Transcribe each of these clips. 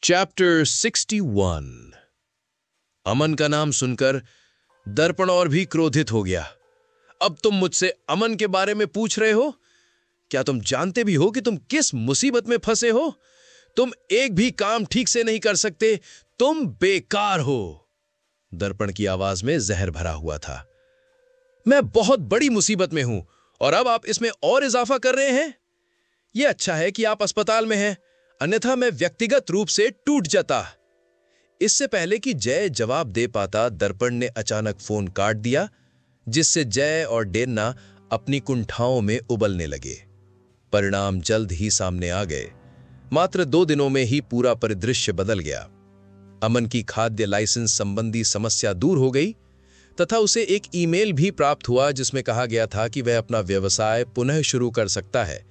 Chapter 61। अमन का नाम सुनकर दर्पण और भी क्रोधित हो गया। अब तुम मुझसे अमन के बारे में पूछ रहे हो? क्या तुम जानते भी हो कि तुम किस मुसीबत में फंसे हो? तुम एक भी काम ठीक से नहीं कर सकते। तुम बेकार हो। दर्पण की आवाज में जहर भरा हुआ था। मैं बहुत बड़ी मुसीबत में हूं और अब आप इसमें और इजाफा कर रहे हैं। यह अच्छा है कि आप अस्पताल में हैं, अन्यथा मैं व्यक्तिगत रूप से टूट जाता। इससे पहले कि जय जवाब दे पाता, दर्पण ने अचानक फोन काट दिया, जिससे जय और डेन्ना अपनी कुंठाओं में उबलने लगे। परिणाम जल्द ही सामने आ गए। मात्र 2 दिनों में ही पूरा परिदृश्य बदल गया। अमन की खाद्य लाइसेंस संबंधी समस्या दूर हो गई तथा उसे एक ईमेल भी प्राप्त हुआ जिसमें कहा गया था कि वह अपना व्यवसाय पुनः शुरू कर सकता है,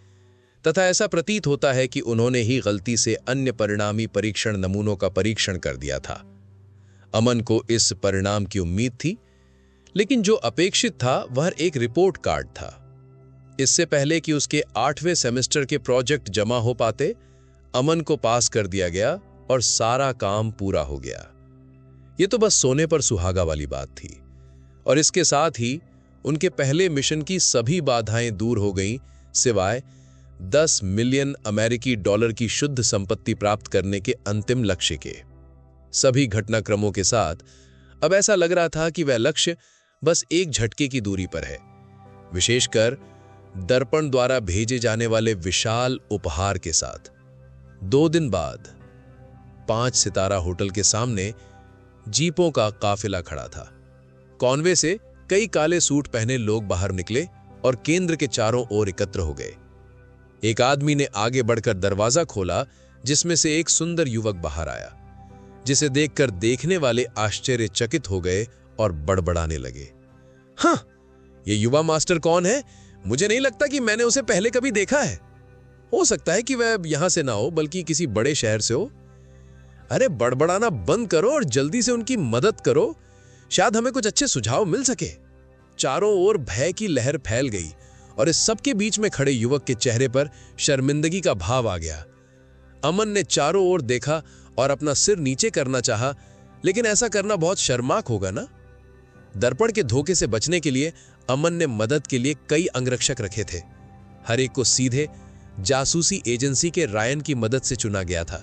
तथा ऐसा प्रतीत होता है कि उन्होंने ही गलती से अन्य परिणामी परीक्षण नमूनों का परीक्षण कर दिया था। अमन को इस परिणाम की उम्मीद थी, लेकिन जो अपेक्षित था वह एक रिपोर्ट कार्ड था। इससे पहले कि उसके 8वें सेमेस्टर के प्रोजेक्ट जमा हो पाते, अमन को पास कर दिया गया और सारा काम पूरा हो गया। यह तो बस सोने पर सुहागा वाली बात थी, और इसके साथ ही उनके पहले मिशन की सभी बाधाएं दूर हो गईं, सिवाय 10 मिलियन अमेरिकी डॉलर की शुद्ध संपत्ति प्राप्त करने के अंतिम लक्ष्य के। सभी घटनाक्रमों के साथ अब ऐसा लग रहा था कि वह लक्ष्य बस एक झटके की दूरी पर है, विशेषकर दर्पण द्वारा भेजे जाने वाले विशाल उपहार के साथ। 2 दिन बाद 5 सितारा होटल के सामने जीपों का काफिला खड़ा था। कॉनवे से कई काले सूट पहने लोग बाहर निकले और केंद्र के चारों ओर एकत्र हो गए। एक आदमी ने आगे बढ़कर दरवाजा खोला, जिसमें से एक सुंदर युवक बाहर आया, जिसे देखकर देखने वाले आश्चर्यचकित हो गए और बड़बड़ाने लगे। हाँ, ये युवा मास्टर कौन है? मुझे नहीं लगता कि मैंने उसे पहले कभी देखा है। हो सकता है कि वह यहां से ना हो, बल्कि किसी बड़े शहर से हो। अरे बड़बड़ाना बंद करो और जल्दी से उनकी मदद करो, शायद हमें कुछ अच्छे सुझाव मिल सके। चारों ओर भय की लहर फैल गई और इस सबके बीच में खड़े युवक के चेहरे पर शर्मिंदगी का भाव आ गया। अमन ने चारों ओर देखा और अपना सिर नीचे करना चाहा, लेकिन ऐसा करना बहुत शर्मनाक होगा ना। दर्पण के धोखे से बचने के लिए अमन ने मदद के लिए कई अंगरक्षक रखे थे। हर एक को सीधे जासूसी एजेंसी के रायन की मदद से चुना गया था।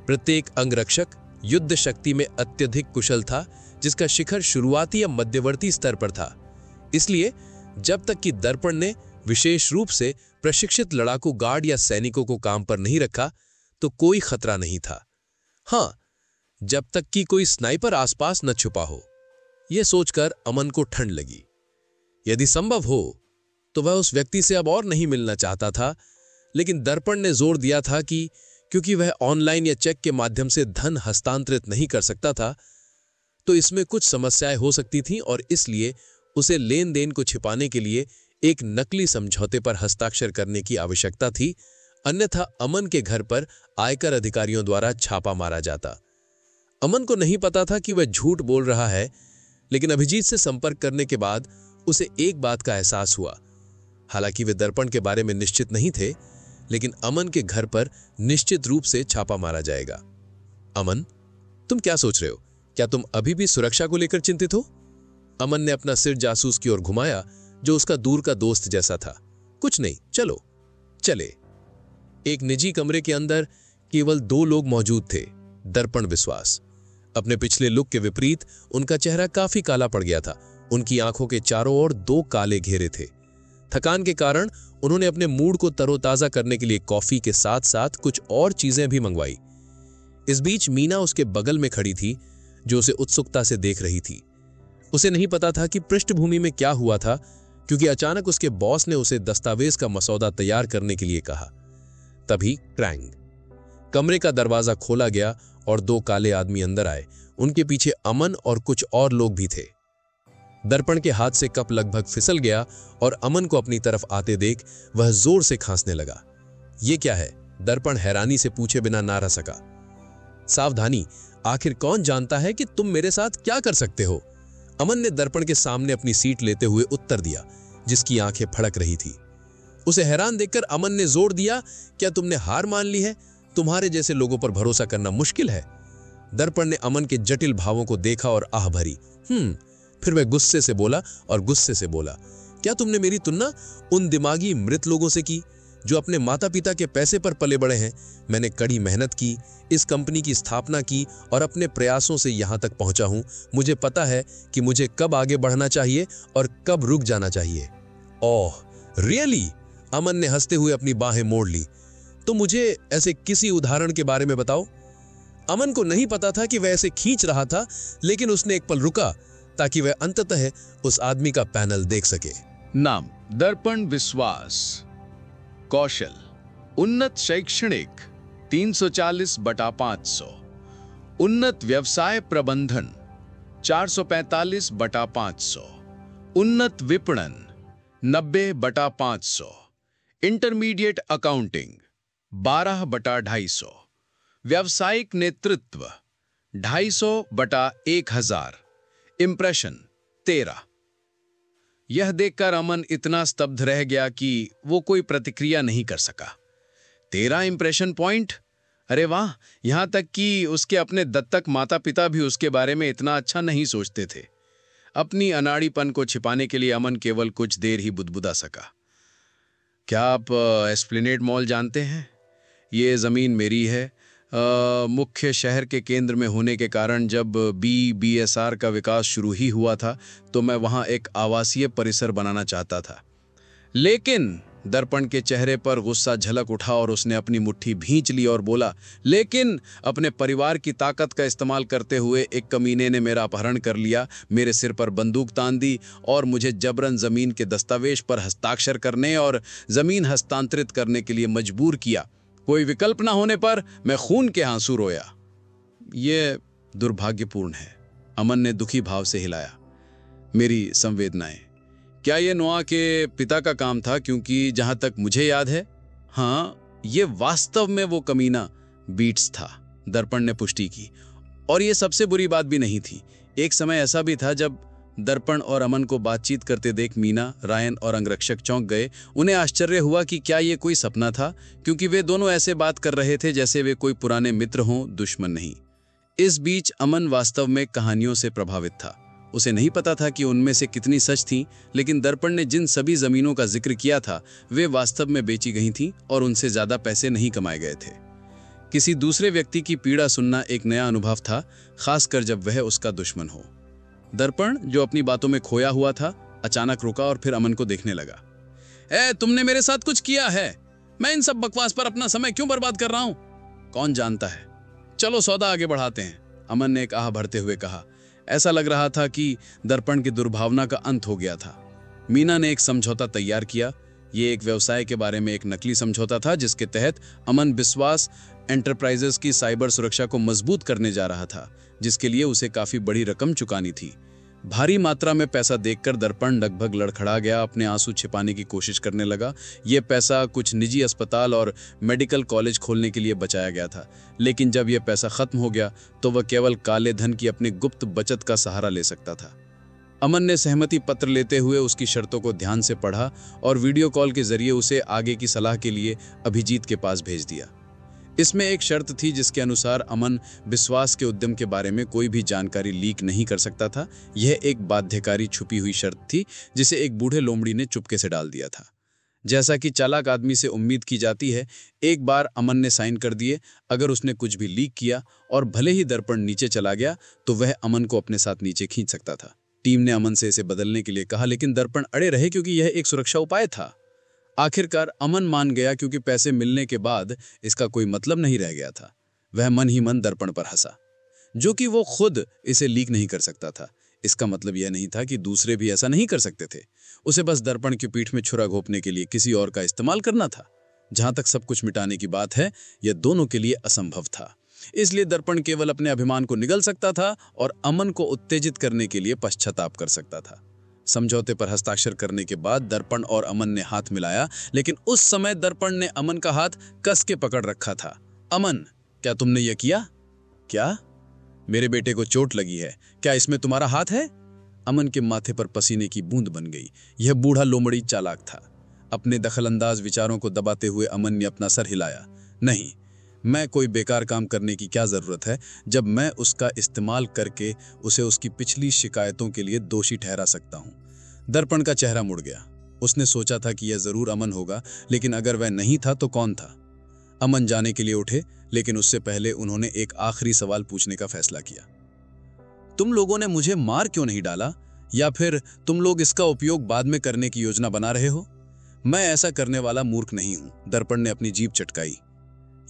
प्रत्येक अंगरक्षक युद्ध शक्ति में अत्यधिक कुशल था, जिसका शिखर शुरुआती या मध्यवर्ती स्तर पर था। इसलिए जब तक कि दर्पण ने विशेष रूप से प्रशिक्षित लड़ाकू गार्ड या सैनिकों को काम पर नहीं रखा, तो कोई खतरा नहीं था। हां, जब तक कि कोई स्नाइपर आसपास न छुपा हो। यह सोचकर अमन को ठंड लगी। यदि संभव हो तो वह उस व्यक्ति से अब और नहीं मिलना चाहता था, लेकिन दर्पण ने जोर दिया था कि क्योंकि वह ऑनलाइन या चेक के माध्यम से धन हस्तांतरित नहीं कर सकता था, तो इसमें कुछ समस्याएं हो सकती थीं और इसलिए उसे लेन देन को छिपाने के लिए एक नकली समझौते पर हस्ताक्षर करने की आवश्यकता थी, अन्यथा अमन के घर पर आयकर अधिकारियों द्वारा छापा मारा जाता। अमन को नहीं पता था कि वह झूठ बोल रहा है, लेकिन अभिजीत से संपर्क करने के बाद उसे एक बात का एहसास हुआ। हालांकि वे दर्पण के बारे में निश्चित नहीं थे, लेकिन अमन के घर पर निश्चित रूप से छापा मारा जाएगा। अमन, तुम क्या सोच रहे हो? क्या तुम अभी भी सुरक्षा को लेकर चिंतित हो? अमन ने अपना सिर जासूस की ओर घुमाया, जो उसका दूर का दोस्त जैसा था। कुछ नहीं, चलो चले। एक निजी कमरे के अंदर केवल 2 लोग मौजूद थे, दर्पण विश्वास। अपने पिछले लुक के विपरीत उनका चेहरा काफी काला पड़ गया था। उनकी आंखों के चारों ओर 2 काले घेरे थे। थकान के कारण उन्होंने अपने मूड को तरोताजा करने के लिए कॉफी के साथ साथ कुछ और चीजें भी मंगवाई। इस बीच मीना उसके बगल में खड़ी थी, जो उसे उत्सुकता से देख रही थी। उसे नहीं पता था कि पृष्ठभूमि में क्या हुआ था, क्योंकि अचानक उसके बॉस ने उसे दस्तावेज का मसौदा तैयार करने के लिए कहा। तभी क्रैंग, कमरे का दरवाजा खोला गया और 2 काले आदमी अंदर आए। उनके पीछे अमन और कुछ और लोग भी थे। दर्पण के हाथ से कप लगभग फिसल गया और अमन को अपनी तरफ आते देख वह जोर से खांसने लगा। यह क्या है? दर्पण हैरानी से पूछे बिना ना रह सका। सावधानी, आखिर कौन जानता है कि तुम मेरे साथ क्या कर सकते हो? अमन ने दर्पण के सामने अपनी सीट लेते हुए उत्तर दिया, जिसकी आंखें फड़क रही थी। उसे हैरान देखकर अमन ने जोर दिया, क्या तुमने हार मान ली है? तुम्हारे जैसे लोगों पर भरोसा करना मुश्किल है। दर्पण ने अमन के जटिल भावों को देखा और आह भरी। फिर वह गुस्से से बोला और गुस्से से बोला, क्या तुमने मेरी तुलना उन दिमागी मृत लोगों से की जो अपने माता पिता के पैसे पर पले बड़े हैं? मैंने कड़ी मेहनत की, इस कंपनी की स्थापना की और अपने प्रयासों से यहां तक पहुंचा हूं। मुझे पता है कि मुझे कब आगे बढ़ना चाहिए और कब रुक जाना चाहिए। Oh really? अमन ने हंसते हुए अपनी बाहें मोड़ ली। तो मुझे ऐसे किसी उदाहरण के बारे में बताओ। अमन को नहीं पता था कि वह ऐसे खींच रहा था, लेकिन उसने एक पल रुका ताकि वह अंततः उस आदमी का पैनल देख सके। नाम दर्पण विश्वास, कौशल उन्नत शैक्षणिक 340/500, उन्नत व्यवसाय प्रबंधन 445/500, उन्नत विपणन 90/500, इंटरमीडिएट अकाउंटिंग 12/250, व्यावसायिक नेतृत्व 250/1000, इंप्रेशन 13। यह देखकर अमन इतना स्तब्ध रह गया कि वो कोई प्रतिक्रिया नहीं कर सका। 13 इंप्रेशन पॉइंट? अरे वाह! यहां तक कि उसके अपने दत्तक माता पिता भी उसके बारे में इतना अच्छा नहीं सोचते थे। अपनी अनाड़ीपन को छिपाने के लिए अमन केवल कुछ देर ही बुदबुदा सका। क्या आप एस्प्लेनेड मॉल जानते हैं? ये जमीन मेरी है। मुख्य शहर के केंद्र में होने के कारण जब BSR का विकास शुरू ही हुआ था तो मैं वहां एक आवासीय परिसर बनाना चाहता था। लेकिन दर्पण के चेहरे पर गुस्सा झलक उठा और उसने अपनी मुट्ठी भींच ली और बोला, लेकिन अपने परिवार की ताकत का इस्तेमाल करते हुए एक कमीने ने मेरा अपहरण कर लिया, मेरे सिर पर बंदूक तान दी और मुझे जबरन जमीन के दस्तावेज पर हस्ताक्षर करने और जमीन हस्तांतरित करने के लिए मजबूर किया। कोई विकल्प ना होने पर मैं खून के आंसू रोया। यह दुर्भाग्यपूर्ण है। अमन ने दुखी भाव से हिलाया मेरी संवेदनाएं। क्या यह नोआ के पिता का काम था? क्योंकि जहां तक मुझे याद है, हाँ, यह वास्तव में वो कमीना बीट्स था। दर्पण ने पुष्टि की। और यह सबसे बुरी बात भी नहीं थी। एक समय ऐसा भी था जब दर्पण और अमन को बातचीत करते देख मीना, रायन और अंगरक्षक चौंक गए। उन्हें आश्चर्य हुआ कि क्या यह कोई सपना था, क्योंकि वे दोनों ऐसे बात कर रहे थे जैसे वे कोई पुराने मित्र हों, दुश्मन नहीं। इस बीच अमन वास्तव में कहानियों से प्रभावित था। उसे नहीं पता था कि उनमें से कितनी सच थीं, लेकिन दर्पण ने जिन सभी जमीनों का जिक्र किया था वे वास्तव में बेची गई थीं और उनसे ज्यादा पैसे नहीं कमाए गए थे। किसी दूसरे व्यक्ति की पीड़ा सुनना एक नया अनुभव था, खासकर जब वह उसका दुश्मन हो। दर्पण, जो अपनी बातों में खोया हुआ था, अचानक रुका और फिर अमन को देखने लगा। तुमने मेरे साथ कुछ किया है। मैं इन सब बकवास पर अपना समय क्यों बर्बाद कर रहा हूं? कौन जानता है। चलो सौदा आगे बढ़ाते हैं, अमन ने एक आह भरते हुए कहा। ऐसा लग रहा था कि दर्पण की दुर्भावना का अंत हो गया था। मीना ने एक समझौता तैयार किया। ये एक व्यवसाय के बारे में एक नकली समझौता था जिसके तहत अमन विश्वास एंटरप्राइजेस की साइबर सुरक्षा को मजबूत करने जा रहा था, जिसके लिए उसे काफी बड़ी रकम चुकानी थी। भारी मात्रा में पैसा देखकर दर्पण लगभग लड़खड़ा गया, अपने आंसू छिपाने की कोशिश करने लगा। यह पैसा कुछ निजी अस्पताल और मेडिकल कॉलेज खोलने के लिए बचाया गया था, लेकिन जब यह पैसा खत्म हो गया तो वह केवल काले धन की अपनी गुप्त बचत का सहारा ले सकता था। अमन ने सहमति पत्र लेते हुए उसकी शर्तों को ध्यान से पढ़ा और वीडियो कॉल के जरिए उसे आगे की सलाह के लिए अभिजीत के पास भेज दिया। इसमें एक शर्त थी जिसके अनुसार अमन विश्वास के उद्यम के बारे में कोई भी जानकारी लीक नहीं कर सकता था। यह एक बाध्यकारी छुपी हुई शर्त थी जिसे एक बूढ़े लोमड़ी ने चुपके से डाल दिया था। जैसा कि चालाक आदमी से उम्मीद की जाती है, एक बार अमन ने साइन कर दिए, अगर उसने कुछ भी लीक किया और भले ही दर्पण नीचे चला गया तो वह अमन को अपने साथ नीचे खींच सकता था। टीम ने अमन से इसे बदलने के लिए कहा, लेकिन दर्पण अड़े रहे क्योंकि यह एक सुरक्षा उपाय था। आखिरकार अमन मान गया क्योंकि पैसे मिलने के बाद इसका कोई मतलब नहीं रह गया था। वह मन ही मन दर्पण पर हंसा, जो कि वो खुद इसे लीक नहीं कर सकता था। इसका मतलब यह नहीं था कि दूसरे भी ऐसा नहीं कर सकते थे। उसे बस दर्पण की पीठ में छुरा घोंपने के लिए किसी और का इस्तेमाल करना था। जहां तक सब कुछ मिटाने की बात है, यह दोनों के लिए असंभव था। इसलिए दर्पण केवल अपने अभिमान को निगल सकता था और अमन को उत्तेजित करने के लिए पश्चाताप कर सकता था। समझौते पर हस्ताक्षर करने के बाद दर्पण और अमन ने हाथ मिलाया, लेकिन उस समय दर्पण ने अमन का हाथ कस के पकड़ रखा था। अमन, क्या तुमने यह किया? क्या? मेरे बेटे को चोट लगी है, क्या इसमें तुम्हारा हाथ है? अमन के माथे पर पसीने की बूंद बन गई। यह बूढ़ा लोमड़ी चालाक था। अपने दखलंदाज विचारों को दबाते हुए अमन ने अपना सर हिलाया। नहीं, मैं कोई बेकार काम करने की क्या जरूरत है जब मैं उसका इस्तेमाल करके उसे उसकी पिछली शिकायतों के लिए दोषी ठहरा सकता हूँ। दर्पण का चेहरा मुड़ गया। उसने सोचा था कि यह जरूर अमन होगा, लेकिन अगर वह नहीं था तो कौन था? अमन जाने के लिए उठे, लेकिन उससे पहले उन्होंने एक आखिरी सवाल पूछने का फैसला किया। तुम लोगों ने मुझे मार क्यों नहीं डाला, या फिर तुम लोग इसका उपयोग बाद में करने की योजना बना रहे हो? मैं ऐसा करने वाला मूर्ख नहीं हूं। दर्पण ने अपनी जीभ चटकाई।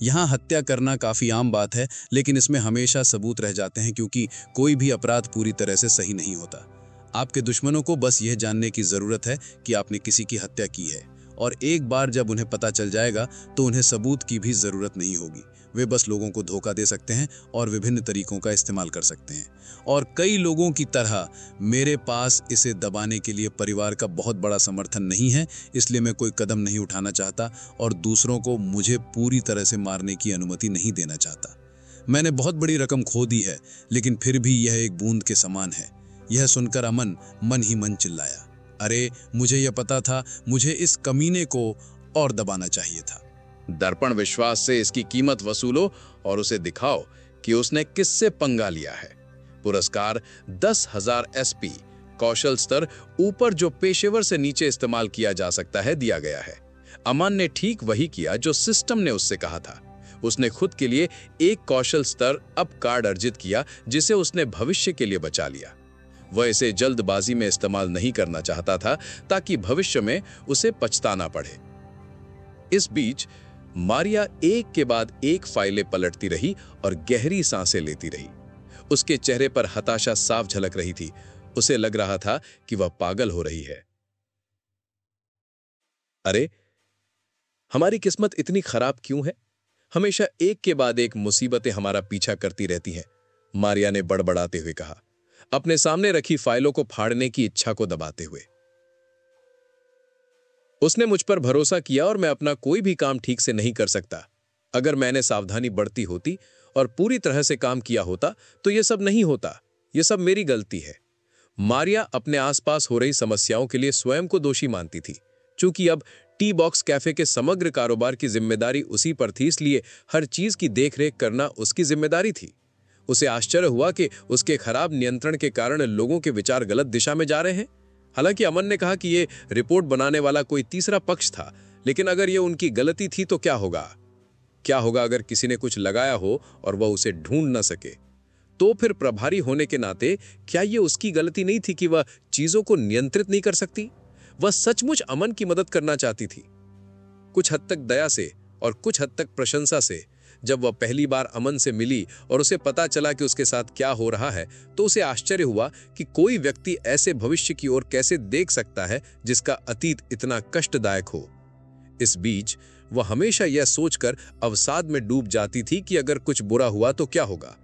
यहां हत्या करना काफी आम बात है, लेकिन इसमें हमेशा सबूत रह जाते हैं, क्योंकि कोई भी अपराध पूरी तरह से सही नहीं होता। आपके दुश्मनों को बस यह जानने की जरूरत है कि आपने किसी की हत्या की है, और एक बार जब उन्हें पता चल जाएगा तो उन्हें सबूत की भी जरूरत नहीं होगी। वे बस लोगों को धोखा दे सकते हैं और विभिन्न तरीकों का इस्तेमाल कर सकते हैं। और कई लोगों की तरह मेरे पास इसे दबाने के लिए परिवार का बहुत बड़ा समर्थन नहीं है, इसलिए मैं कोई कदम नहीं उठाना चाहता और दूसरों को मुझे पूरी तरह से मारने की अनुमति नहीं देना चाहता। मैंने बहुत बड़ी रकम खो दी है, लेकिन फिर भी यह एक बूंद के समान है। यह सुनकर अमन मन ही मन चिल्लाया, अरे मुझे यह पता था, मुझे इस कमीने को और दबाना चाहिए था। दर्पण विश्वास से इसकी कीमत वसूलो और उसे दिखाओ कि उसने किससे पंगा लिया है। पुरस्कार 10,000 SP, कौशल स्तर ऊपर जो पेशेवर से नीचे इस्तेमाल किया जा सकता है, दिया गया है। अमन ने ठीक वही किया जो सिस्टम ने उससे कहा था। उसने खुद के लिए एक कौशल स्तर अप कार्ड अर्जित किया, जिसे उसने भविष्य के लिए बचा लिया। वह इसे जल्दबाजी में इस्तेमाल नहीं करना चाहता था, ताकि भविष्य में उसे पछताना पड़े। इस बीच मारिया एक के बाद एक फाइलें पलटती रही और गहरी सांसें लेती रही। उसके चेहरे पर हताशा साफ झलक रही थी। उसे लग रहा था कि वह पागल हो रही है। अरे, हमारी किस्मत इतनी खराब क्यों है? हमेशा एक के बाद एक मुसीबतें हमारा पीछा करती रहती हैं, मारिया ने बड़बड़ाते हुए कहा, अपने सामने रखी फाइलों को फाड़ने की इच्छा को दबाते हुए। उसने मुझ पर भरोसा किया और मैं अपना कोई भी काम ठीक से नहीं कर सकता। अगर मैंने सावधानी बरती होती और पूरी तरह से काम किया होता तो यह सब नहीं होता। यह सब मेरी गलती है। मारिया अपने आसपास हो रही समस्याओं के लिए स्वयं को दोषी मानती थी। चूंकि अब टी बॉक्स कैफे के समग्र कारोबार की जिम्मेदारी उसी पर थी, इसलिए हर चीज की देखरेख करना उसकी जिम्मेदारी थी। उसे आश्चर्य हुआ कि उसके खराब नियंत्रण के कारण लोगों के विचार गलत दिशा में जा रहे हैं। हालांकि अमन ने कहा कि यह रिपोर्ट बनाने वाला कोई तीसरा पक्ष था, लेकिन अगर यह उनकी गलती थी तो क्या होगा? क्या होगा अगर किसी ने कुछ लगाया हो और वह उसे ढूंढ न सके? तो फिर प्रभारी होने के नाते क्या यह उसकी गलती नहीं थी कि वह चीजों को नियंत्रित नहीं कर सकती? वह सचमुच अमन की मदद करना चाहती थी, कुछ हद तक दया से और कुछ हद तक प्रशंसा से। जब वह पहली बार अमन से मिली और उसे पता चला कि उसके साथ क्या हो रहा है, तो उसे आश्चर्य हुआ कि कोई व्यक्ति ऐसे भविष्य की ओर कैसे देख सकता है जिसका अतीत इतना कष्टदायक हो। इस बीच वह हमेशा यह सोचकर अवसाद में डूब जाती थी कि अगर कुछ बुरा हुआ तो क्या होगा,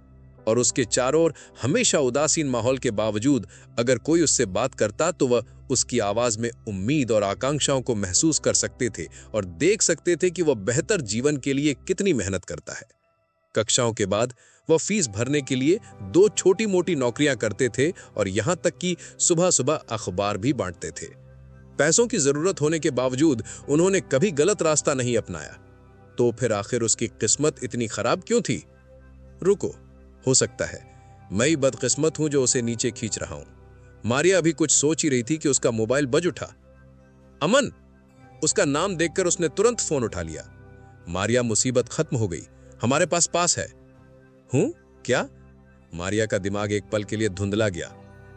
और उसके चारों ओर हमेशा उदासीन माहौल के बावजूद अगर कोई उससे बात करता तो वह उसकी आवाज में उम्मीद और आकांक्षाओं को महसूस कर सकते थे और देख सकते थे कि वह बेहतर जीवन के लिए कितनी मेहनत करता है। कक्षाओं के बाद वह फीस भरने के लिए 2 छोटी-मोटी नौकरियां करते थे और यहां तक कि सुबह-सुबह अखबार भी बांटते थे। पैसों की जरूरत होने के बावजूद उन्होंने कभी गलत रास्ता नहीं अपनाया। तो फिर आखिर उसकी किस्मत इतनी खराब क्यों थी? रुको, हो सकता है मैं ही बदकिस्मत हूं जो उसे नीचे खींच रहा हूं। मारिया अभी कुछ सोच ही रही थी कि उसका मोबाइल बज उठा। अमन! उसका नाम देखकर उसने तुरंत फोन उठा लिया। मारिया, मुसीबत खत्म हो गई, हमारे पास है। हूं? क्या? मारिया का दिमाग एक पल के लिए धुंधला गया।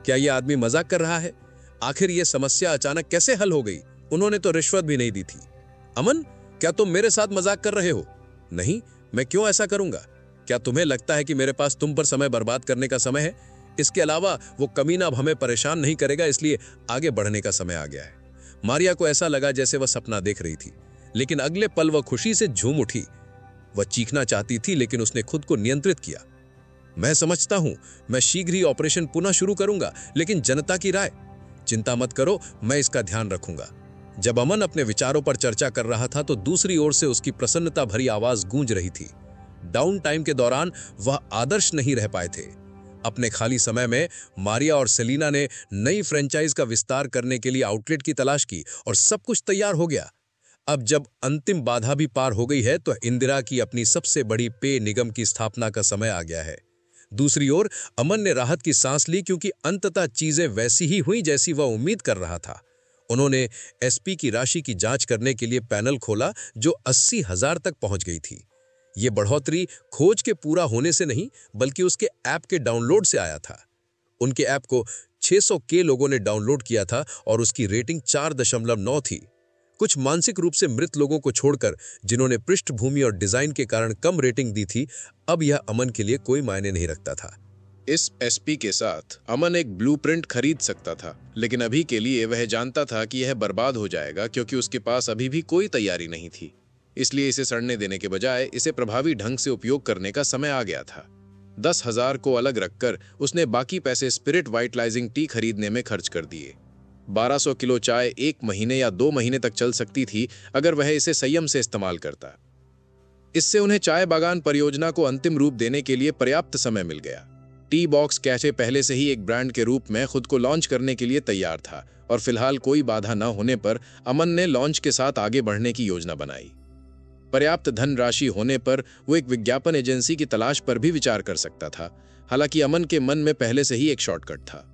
क्या यह आदमी मजाक कर रहा है? आखिर यह समस्या अचानक कैसे हल हो गई? उन्होंने तो रिश्वत भी नहीं दी थी। अमन, क्या तुम मेरे साथ मजाक कर रहे हो? नहीं, मैं क्यों ऐसा करूंगा? क्या तुम्हें लगता है कि मेरे पास तुम पर समय बर्बाद करने का समय है? इसके अलावा वो कमीना अब हमें परेशान नहीं करेगा, इसलिए आगे बढ़ने का समय आ गया है। मारिया को ऐसा लगा जैसे वह सपना देख रही थी, लेकिन अगले पल वह खुशी से झूम उठी। वह चीखना चाहती थी, लेकिन उसने खुद को नियंत्रित किया। मैं समझता हूं, मैं शीघ्र ही ऑपरेशन पुनः शुरू करूंगा, लेकिन जनता की राय? चिंता मत करो, मैं इसका ध्यान रखूंगा। जब अमन अपने विचारों पर चर्चा कर रहा था तो दूसरी ओर से उसकी प्रसन्नता भरी आवाज गूंज रही थी। डाउन टाइम के दौरान वह आदर्श नहीं रह पाए थे। अपने खाली समय में मारिया और सेलिना ने नई फ्रेंचाइज का विस्तार करने के लिए आउटलेट की तलाश की और सब कुछ तैयार हो गया। अब जब अंतिम बाधा भी पार हो गई है तो इंदिरा की अपनी सबसे बड़ी पेय निगम की स्थापना का समय आ गया है। दूसरी ओर अमन ने राहत की सांस ली क्योंकि अंततः चीजें वैसी ही हुई जैसी वह उम्मीद कर रहा था। उन्होंने एसपी की राशि की जांच करने के लिए पैनल खोला जो 80,000 तक पहुंच गई थी। ये बढ़ोतरी खोज के पूरा होने से नहीं बल्कि उसके ऐप के डाउनलोड से आया था। उनके ऐप को 600 के लोगों ने डाउनलोड किया था और उसकी रेटिंग 4.9 थी। कुछ मानसिक रूप से मृत लोगों को छोड़कर जिन्होंने पृष्ठभूमि और डिजाइन के कारण कम रेटिंग दी थी, अब यह अमन के लिए कोई मायने नहीं रखता था। इस एसपी के साथ अमन एक ब्लूप्रिंट खरीद सकता था, लेकिन अभी के लिए वह जानता था कि यह बर्बाद हो जाएगा क्योंकि उसके पास अभी भी कोई तैयारी नहीं थी। इसलिए इसे सड़ने देने के बजाय इसे प्रभावी ढंग से उपयोग करने का समय आ गया था। 10,000 को अलग रखकर उसने बाकी पैसे स्पिरिट वाइटलाइजिंग टी खरीदने में खर्च कर दिए। 1200 किलो चाय 1 महीने या 2 महीने तक चल सकती थी अगर वह इसे संयम से इस्तेमाल करता। इससे उन्हें चाय बागान परियोजना को अंतिम रूप देने के लिए पर्याप्त समय मिल गया। टी बॉक्स कैफे पहले से ही एक ब्रांड के रूप में खुद को लॉन्च करने के लिए तैयार था और फिलहाल कोई बाधा न होने पर अमन ने लॉन्च के साथ आगे बढ़ने की योजना बनाई। पर्याप्त धनराशि होने पर वो एक विज्ञापन एजेंसी की तलाश पर भी विचार कर सकता था। हालांकि अमन के मन में पहले से ही एक शॉर्टकट था।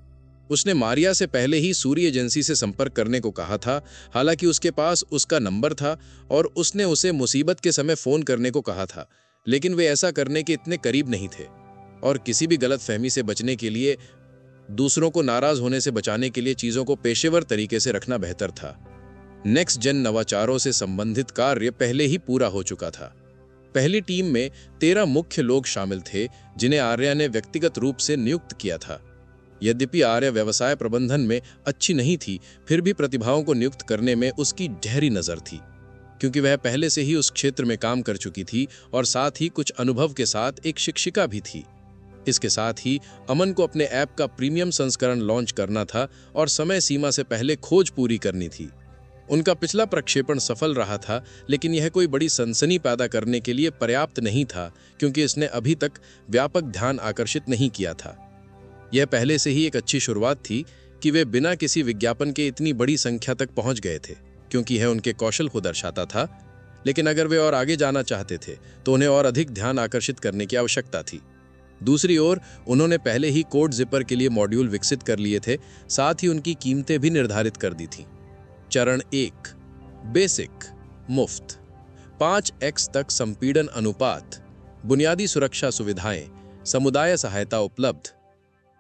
उसने मारिया से पहले ही सूर्य एजेंसी से संपर्क करने को कहा था। हालांकि उसके पास उसका नंबर था और उसने उसे मुसीबत के समय फोन करने को कहा था, लेकिन वे ऐसा करने के इतने करीब नहीं थे और किसी भी गलतफहमी से बचने के लिए, दूसरों को नाराज होने से बचाने के लिए चीजों को पेशेवर तरीके से रखना बेहतर था। नेक्स्ट जेन नवाचारों से संबंधित कार्य पहले ही पूरा हो चुका था। पहली टीम में 13 मुख्य लोग शामिल थे जिन्हें आर्या ने व्यक्तिगत रूप से नियुक्त किया था। यद्यपि आर्या व्यवसाय प्रबंधन में अच्छी नहीं थी, फिर भी प्रतिभाओं को नियुक्त करने में उसकी गहरी नजर थी, क्योंकि वह पहले से ही उस क्षेत्र में काम कर चुकी थी और साथ ही कुछ अनुभव के साथ एक शिक्षिका भी थी। इसके साथ ही अमन को अपने ऐप का प्रीमियम संस्करण लॉन्च करना था और समय सीमा से पहले खोज पूरी करनी थी। उनका पिछला प्रक्षेपण सफल रहा था, लेकिन यह कोई बड़ी सनसनी पैदा करने के लिए पर्याप्त नहीं था क्योंकि इसने अभी तक व्यापक ध्यान आकर्षित नहीं किया था। यह पहले से ही एक अच्छी शुरुआत थी कि वे बिना किसी विज्ञापन के इतनी बड़ी संख्या तक पहुंच गए थे, क्योंकि यह उनके कौशल को दर्शाता था। लेकिन अगर वे और आगे जाना चाहते थे तो उन्हें और अधिक ध्यान आकर्षित करने की आवश्यकता थी। दूसरी ओर उन्होंने पहले ही कोड जिपर के लिए मॉड्यूल विकसित कर लिए थे, साथ ही उनकी कीमतें भी निर्धारित कर दी थीं। चरण 1, बेसिक, मुफ्त, 5x तक संपीड़न अनुपात, बुनियादी सुरक्षा सुविधाएं, समुदाय सहायता उपलब्ध,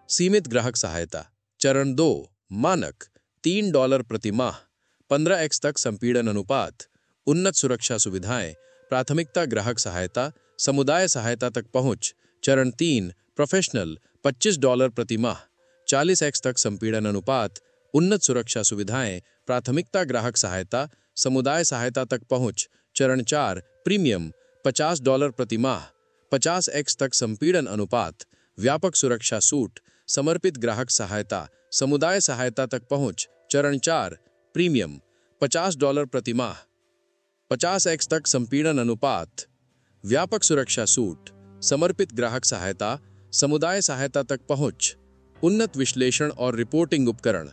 सीमित ग्राहक सहायता। चरण 2, मानक, $3 प्रति माह, 15x तक संपीड़न अनुपात, उन्नत सुरक्षा सुविधाएं, प्राथमिकता ग्राहक सहायता, समुदाय सहायता तक पहुंच। चरण 3, प्रोफेशनल, $25 प्रति माह, 40x तक संपीड़न अनुपात, उन्नत सुरक्षा सुविधाएं, प्राथमिकता ग्राहक सहायता, समुदाय सहायता तक पहुंच। चरण 4, प्रीमियम, $50 प्रति माह, 50x तक संपीड़न अनुपात, व्यापक सुरक्षा सूट, समर्पित ग्राहक सहायता, समुदाय सहायता तक पहुंच। चरण 4, प्रीमियम, $50 प्रति माह, 50x तक संपीड़न अनुपात, व्यापक सुरक्षा सूट, समर्पित ग्राहक सहायता, समुदाय सहायता तक पहुंच, उन्नत विश्लेषण और रिपोर्टिंग उपकरण,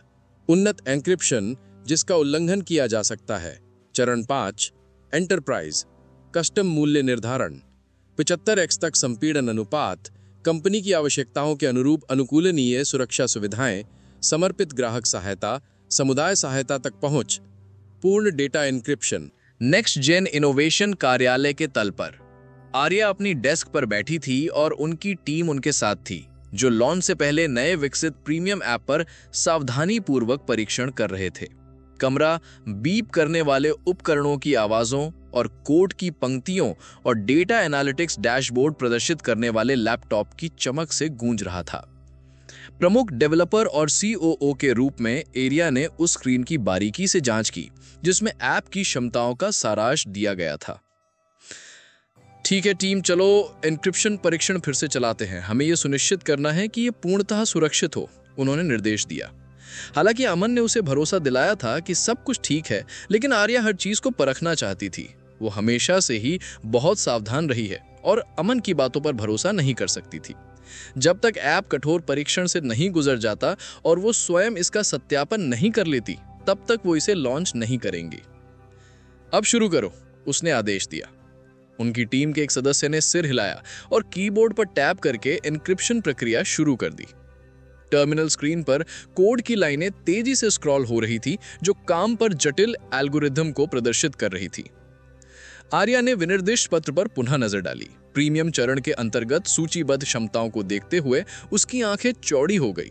उन्नत एन्क्रिप्शन जिसका उल्लंघन किया जा सकता है। चरण 5, एंटरप्राइज, कस्टम मूल्य निर्धारण, 75x तक संपीड़न अनुपात, कंपनी की आवश्यकताओं के अनुरूप अनुकूलनीय सुरक्षा सुविधाएं, समर्पित ग्राहक सहायता, समुदाय सहायता तक पहुंच, पूर्ण data encryption. Next gen innovation कार्यालय के तल पर आर्या अपनी डेस्क पर बैठी थी और उनकी टीम उनके साथ थी, जो लॉन्च से पहले नए विकसित प्रीमियम ऐप पर सावधानीपूर्वक परीक्षण कर रहे थे। कमरा बीप करने वाले उपकरणों की आवाजों और कोड की पंक्तियों और डेटा एनालिटिक्स डैशबोर्ड प्रदर्शित करने वाले लैपटॉप की चमक से गूंज रहा था। प्रमुख डेवलपर और सीओओ के रूप में एरिया ने उस स्क्रीन की बारीकी से जांच की जिसमें ऐप की क्षमताओं का सारांश दिया गया था। ठीक है टीम, चलो एन्क्रिप्शन परीक्षण फिर से चलाते हैं। हमें यह सुनिश्चित करना है कि यह पूर्णतः सुरक्षित हो, उन्होंने निर्देश दिया। हालांकि अमन ने उसे भरोसा दिलाया था कि सब कुछ ठीक है, लेकिन आर्या हर चीज को परखना चाहती थी। वो हमेशा से ही बहुत सावधान रही है और अमन की बातों पर भरोसा नहीं कर सकती थी। जब तक ऐप कठोर परीक्षण से नहीं गुजर जाता और वो स्वयं इसका सत्यापन नहीं कर लेती, तब तक वो इसे लॉन्च नहीं करेंगी। अब शुरू करो, उसने आदेश दिया। उनकी टीम के एक सदस्य ने सिर हिलाया और कीबोर्ड पर टैप करके एन्क्रिप्शन प्रक्रिया शुरू कर दी। टर्मिनल स्क्रीन पर कोड की लाइनें तेजी से स्क्रॉल हो रही थी, जो काम पर जटिल एल्गोरिथम को प्रदर्शित कर रही थी। आर्या ने विनिर्दिष्ट पत्र पर पुनः नजर डाली। प्रीमियम चरण के अंतर्गत सूचीबद्ध क्षमताओं को देखते हुए उसकी आंखें चौड़ी हो गई।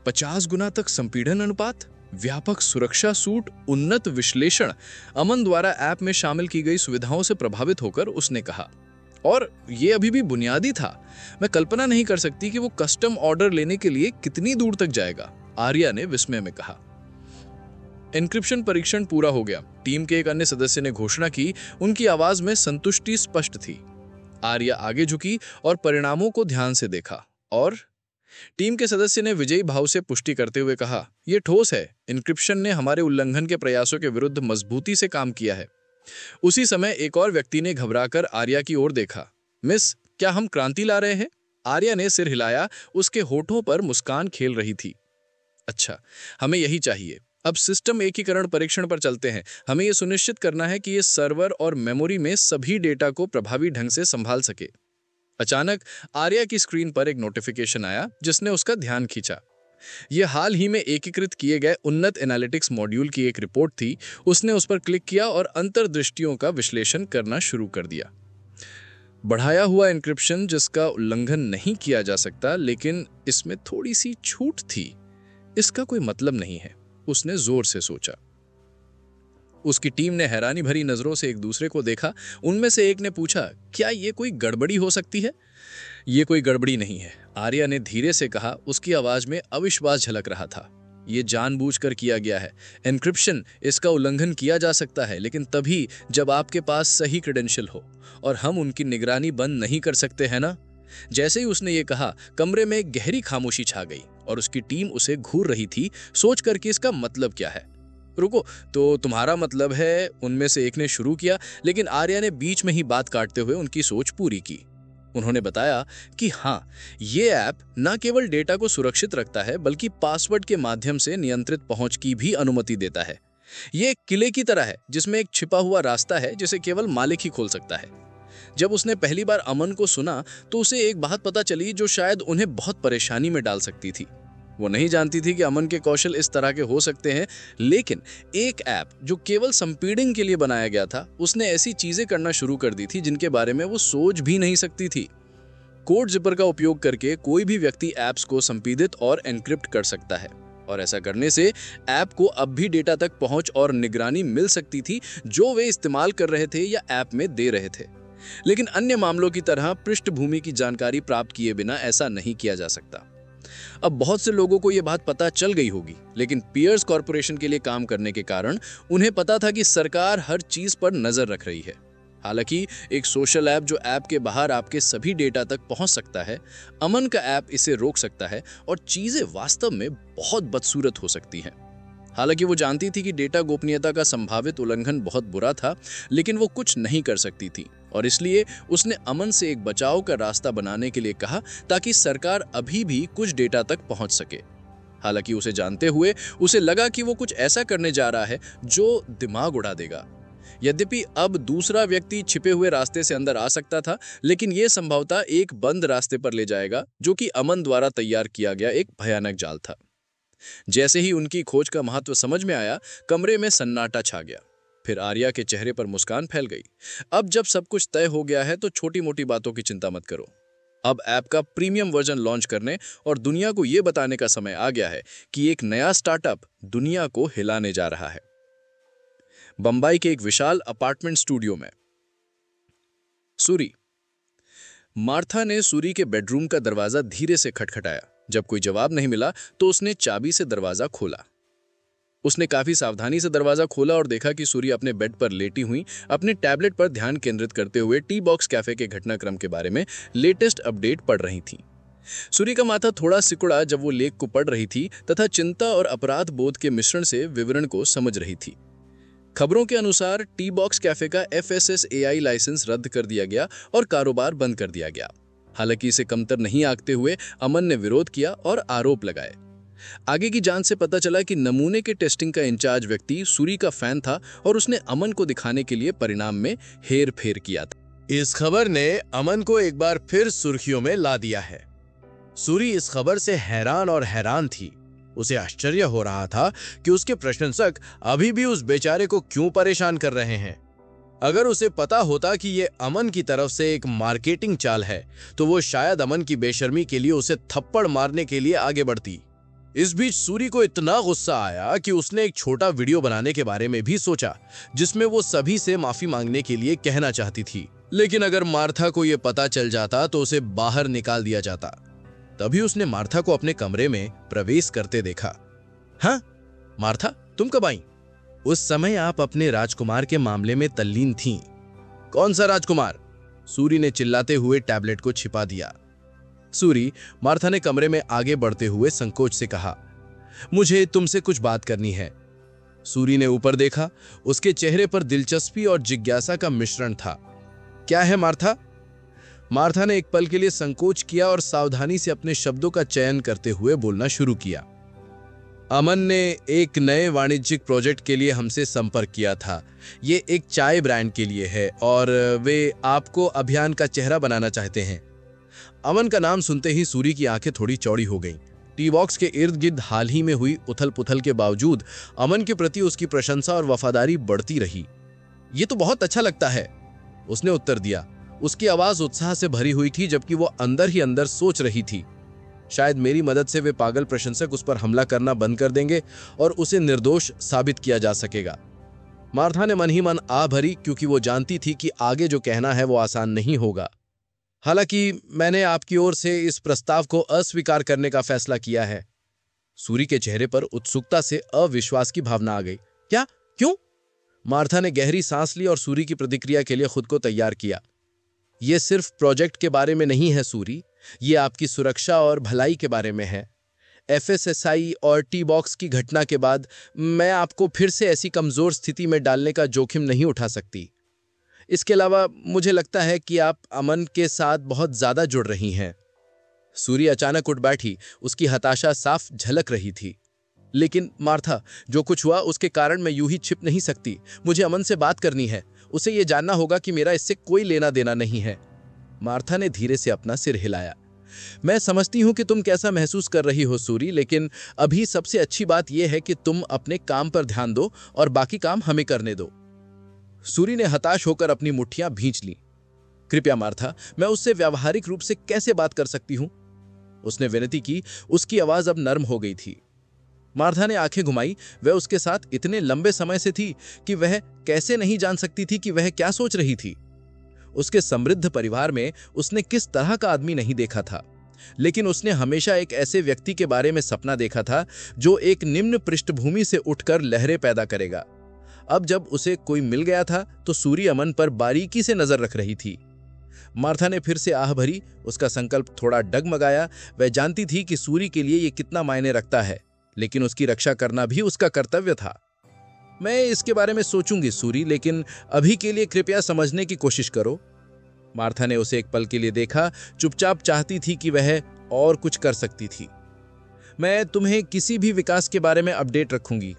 50 गुना तक संपीड़न अनुपात, व्यापक सुरक्षा सूट, उन्नत विश्लेषण। अमन द्वारा ऐप में शामिल की गई सुविधाओं से प्रभावित होकर उसने कहा, और ये अभी भी बुनियादी था। मैं कल्पना नहीं कर सकती कि वो कस्टम ऑर्डर लेने के लिए कितनी दूर तक जाएगा, आर्या ने विस्मय में कहा। एन्क्रिप्शन परीक्षण पूरा हो गया, टीम के एक अन्य सदस्य ने घोषणा की। उनकी आवाज में संतुष्टि स्पष्ट थी। आर्या आगे झुकी और परिणामों को ध्यान से देखा, और टीम के सदस्य ने विजयी भाव से पुष्टि करते हुए कहा, यह ठोस है। एन्क्रिप्शन ने हमारे उल्लंघन के प्रयासों के विरुद्ध मजबूती से काम किया है। उसी समय एक और व्यक्ति ने घबराकर आर्या की ओर देखा। मिस, क्या हम क्रांति ला रहे हैं? आर्या ने सिर हिलाया, उसके होठों पर मुस्कान खेल रही थी। अच्छा, हमें यही चाहिए। अब सिस्टम एकीकरण परीक्षण पर चलते हैं। हमें यह सुनिश्चित करना है कि ये सर्वर और मेमोरी में सभी डेटा को प्रभावी ढंग से संभाल सके। अचानक आर्या की स्क्रीन पर एक नोटिफिकेशन आया जिसने उसका ध्यान खींचा। यह हाल ही में एकीकृत किए गए उन्नत एनालिटिक्स मॉड्यूल की एक रिपोर्ट थी। उसने उस पर क्लिक किया और अंतर्दृष्टियों का विश्लेषण करना शुरू कर दिया। बढ़ाया हुआ एन्क्रिप्शन जिसका उल्लंघन नहीं किया जा सकता, लेकिन इसमें थोड़ी सी छूट थी। इसका कोई मतलब नहीं है, उसने जोर से सोचा। उसकी टीम ने हैरानी भरी नजरों से एक दूसरे को देखा। उनमें से एक ने पूछा, क्या यह कोई गड़बड़ी हो सकती है? यह कोई गड़बड़ी नहीं है, आर्या ने धीरे से कहा। उसकी आवाज में अविश्वास झलक रहा था। यह जानबूझकर किया गया है। एन्क्रिप्शन, इसका उल्लंघन किया जा सकता है, लेकिन तभी जब आपके पास सही क्रेडेंशियल हो, और हम उनकी निगरानी बंद नहीं कर सकते हैं ना। जैसे ही उसने ये कहा, कमरे में एक गहरी खामोशी छा गई और उसकी टीम उसे घूर रही थी, सोचकर कि इसका मतलब क्या है। रुको, तो तुम्हारा मतलब है? उनमें से एक ने शुरू किया, लेकिन आर्या ने बीच में ही बात काटते हुए उनकी सोच पूरी की। उन्होंने बताया कि हाँ, ये ऐप न केवल डेटा को सुरक्षित रखता है, बल्कि पासवर्ड के माध्यम से नियंत्रित पहुंच की भी अनुमति देता है। ये एक किले की तरह है जिसमें एक छिपा हुआ रास्ता है जिसे केवल मालिक ही खोल सकता है। जब उसने पहली बार अमन को सुना तो उसे एक बात पता चली जो शायद उन्हें बहुत परेशानी में डाल सकती थी। वो नहीं जानती थी कि अमन के कौशल इस तरह के हो सकते हैं, लेकिन एक ऐप जो केवल संपीड़न के लिए बनाया गया था, उसने ऐसी चीजें करना शुरू कर दी थी जिनके बारे में वो सोच भी नहीं सकती थी। कोड जिपर का उपयोग करके कोई भी व्यक्ति ऐप्स को संपीड़ित और एन्क्रिप्ट कर सकता है, और ऐसा करने से ऐप को अब भी डेटा तक पहुंच और निगरानी मिल सकती थी जो वे इस्तेमाल कर रहे थे या ऐप में दे रहे थे। लेकिन अन्य मामलों की तरह पृष्ठभूमि की जानकारी प्राप्त किए बिना ऐसा नहीं किया जा सकता। अब बहुत से लोगों को यह बात पता चल गई होगी, लेकिन पियर्स कॉर्पोरेशन के लिए काम करने के कारण उन्हें पता था कि सरकार हर चीज पर नजर रख रही है। हालांकि एक सोशल ऐप जो ऐप के बाहर आपके सभी डेटा तक पहुंच सकता है, अमन का ऐप इसे रोक सकता है और चीजें वास्तव में बहुत बदसूरत हो सकती हैं। हालांकि वो जानती थी कि डेटा गोपनीयता का संभावित उल्लंघन बहुत बुरा था, लेकिन वो कुछ नहीं कर सकती थी, और इसलिए उसने अमन से एक बचाव का रास्ता बनाने के लिए कहा ताकि सरकार अभी भी कुछ डेटा तक पहुंच सके। हालांकि उसे जानते हुए उसे लगा कि वो कुछ ऐसा करने जा रहा है जो दिमाग उड़ा देगा। यद्यपि अब दूसरा व्यक्ति छिपे हुए रास्ते से अंदर आ सकता था, लेकिन यह संभवतः एक बंद रास्ते पर ले जाएगा जो कि अमन द्वारा तैयार किया गया एक भयानक जाल था। जैसे ही उनकी खोज का महत्व समझ में आया, कमरे में सन्नाटा छा गया। फिर आर्या के चेहरे पर मुस्कान फैल गई। अब जब सब कुछ तय हो गया है तो छोटी मोटी बातों की चिंता मत करो। अब ऐप का प्रीमियम वर्जन लॉन्च करने और दुनिया को यह बताने का समय आ गया है कि एक नया स्टार्टअप दुनिया को हिलाने जा रहा है। बंबई के एक विशाल अपार्टमेंट स्टूडियो में सूरी। मार्था ने सूरी के बेडरूम का दरवाजा धीरे से खटखटाया। जब कोई जवाब नहीं मिला तो उसने चाबी से दरवाजा खोला। उसने काफी सावधानी से दरवाजा खोला और देखा कि सूरी अपने बेड पर लेटी हुई अपने टैबलेट पर ध्यान केंद्रित करते हुए टी बॉक्स कैफे के घटनाक्रम के बारे में लेटेस्ट अपडेट पढ़ रही थी। सूरी का माथा थोड़ा सिकुड़ा जब वो लेख को पढ़ रही थी तथा चिंता और अपराध बोध के मिश्रण से विवरण को समझ रही थी। खबरों के अनुसार टी बॉक्स कैफे का FSSAI लाइसेंस रद्द कर दिया गया और कारोबार बंद कर दिया गया। हालांकि इसे कमतर नहीं आंकते हुए अमन ने विरोध किया और आरोप लगाए। आगे की जांच से पता चला कि नमूने के टेस्टिंग का इंचार्ज व्यक्ति सूरी का फैन था और उसने अमन को दिखाने के लिए परिणाम में हेर फेर किया था। इस खबर ने अमन को एक बार फिर सुर्खियों में ला दिया है। सूरी इस खबर से हैरान और हैरान थी। उसे आश्चर्य हो रहा था कि उसके प्रशंसक अभी भी उस बेचारे को क्यों परेशान कर रहे हैं। अगर उसे पता होता कि ये अमन की तरफ से एक मार्केटिंग चाल है, तो वो शायद अमन की बेशर्मी के लिए उसे थप्पड़ मारने के लिए आगे बढ़ती। इस बीच सूरी को इतना गुस्सा आया कि उसने एक छोटा वीडियो बनाने के बारे में भी सोचा, जिसमें वो सभी से माफी मांगने के लिए कहना चाहती थी। लेकिन अगर मार्था को यह पता चल जाता तो उसे बाहर निकाल दिया जाता। तभी उसने मार्था को अपने कमरे में प्रवेश करते देखा। हाँ मार्था, तुम कब आई? उस समय आप अपने राजकुमार के मामले में तल्लीन थीं। कौन सा राजकुमार? सूरी ने चिल्लाते हुए टैबलेट को छिपा दिया। सूरी, मार्था ने कमरे में आगे बढ़ते हुए संकोच से कहा, मुझे तुमसे कुछ बात करनी है। सूरी ने ऊपर देखा। उसके चेहरे पर दिलचस्पी और जिज्ञासा का मिश्रण था। क्या है मार्था? मार्था ने एक पल के लिए संकोच किया और सावधानी से अपने शब्दों का चयन करते हुए बोलना शुरू किया। अमन ने एक नए वाणिज्यिक प्रोजेक्ट के लिए हमसे संपर्क किया था। ये एक चाय ब्रांड के लिए है और वे आपको अभियान का चेहरा बनाना चाहते हैं। अमन का नाम सुनते ही सूरी की आंखें थोड़ी चौड़ी हो गईं। टी बॉक्स के इर्द गिर्द हाल ही में हुई उथल पुथल के बावजूद अमन के प्रति उसकी प्रशंसा और वफादारी बढ़ती रही। ये तो बहुत अच्छा लगता है, उसने उत्तर दिया। उसकी आवाज उत्साह से भरी हुई थी, जबकि वो अंदर ही अंदर सोच रही थी, शायद मेरी मदद से वे पागल प्रशंसक उस पर हमला करना बंद कर देंगे और उसे निर्दोष साबित किया जा सकेगा। मार्था ने मन ही मन आ भरी, क्योंकि वो जानती थी कि आगे जो कहना है वो आसान नहीं होगा। हालांकि मैंने आपकी ओर से इस प्रस्ताव को अस्वीकार करने का फैसला किया है। सूरी के चेहरे पर उत्सुकता से अविश्वास की भावना आ गई। क्या? क्यों? मार्था ने गहरी सांस ली और सूरी की प्रतिक्रिया के लिए खुद को तैयार किया। यह सिर्फ प्रोजेक्ट के बारे में नहीं है सूरी, ये आपकी सुरक्षा और भलाई के बारे में है। एफएसएसआई और टी बॉक्स की घटना के बाद मैं आपको फिर से ऐसी कमजोर स्थिति में डालने का जोखिम नहीं उठा सकती। इसके अलावा मुझे लगता है कि आप अमन के साथ बहुत ज्यादा जुड़ रही हैं। सूरी अचानक उठ बैठी। उसकी हताशा साफ झलक रही थी। लेकिन मार्था, जो कुछ हुआ उसके कारण मैं यूं ही छिप नहीं सकती। मुझे अमन से बात करनी है। उसे यह जानना होगा कि मेरा इससे कोई लेना देना नहीं है। मार्था ने धीरे से अपना सिर हिलाया। मैं समझती हूं कि तुम कैसा महसूस कर रही हो सूरी, लेकिन अभी सबसे अच्छी बात यह है कि तुम अपने काम पर ध्यान दो और बाकी काम हमें करने दो। सूरी ने हताश होकर अपनी मुट्ठियां भींच ली। कृपया मार्था, मैं उससे व्यावहारिक रूप से कैसे बात कर सकती हूं? उसने विनती की। उसकी आवाज अब नर्म हो गई थी। मार्था ने आंखें घुमाई। वह उसके साथ इतने लंबे समय से थी कि वह कैसे नहीं जान सकती थी कि वह क्या सोच रही थी। उसके समृद्ध परिवार में उसने किस तरह का आदमी नहीं देखा था, लेकिन उसने हमेशा एक ऐसे व्यक्ति के बारे में सपना देखा था जो एक निम्न पृष्ठभूमि से उठकर लहरें पैदा करेगा। अब जब उसे कोई मिल गया था तो सूरी अमन पर बारीकी से नजर रख रही थी। मार्था ने फिर से आह भरी। उसका संकल्प थोड़ा डगमगाया। वह जानती थी कि सूरी के लिए यह कितना मायने रखता है, लेकिन उसकी रक्षा करना भी उसका कर्तव्य था। मैं इसके बारे में सोचूंगी सूरी, लेकिन अभी के लिए कृपया समझने की कोशिश करो। मार्था ने उसे एक पल के लिए देखा। चुपचाप चाहती थी कि वह और कुछ कर सकती थी। मैं तुम्हें किसी भी विकास के बारे में अपडेट रखूंगी।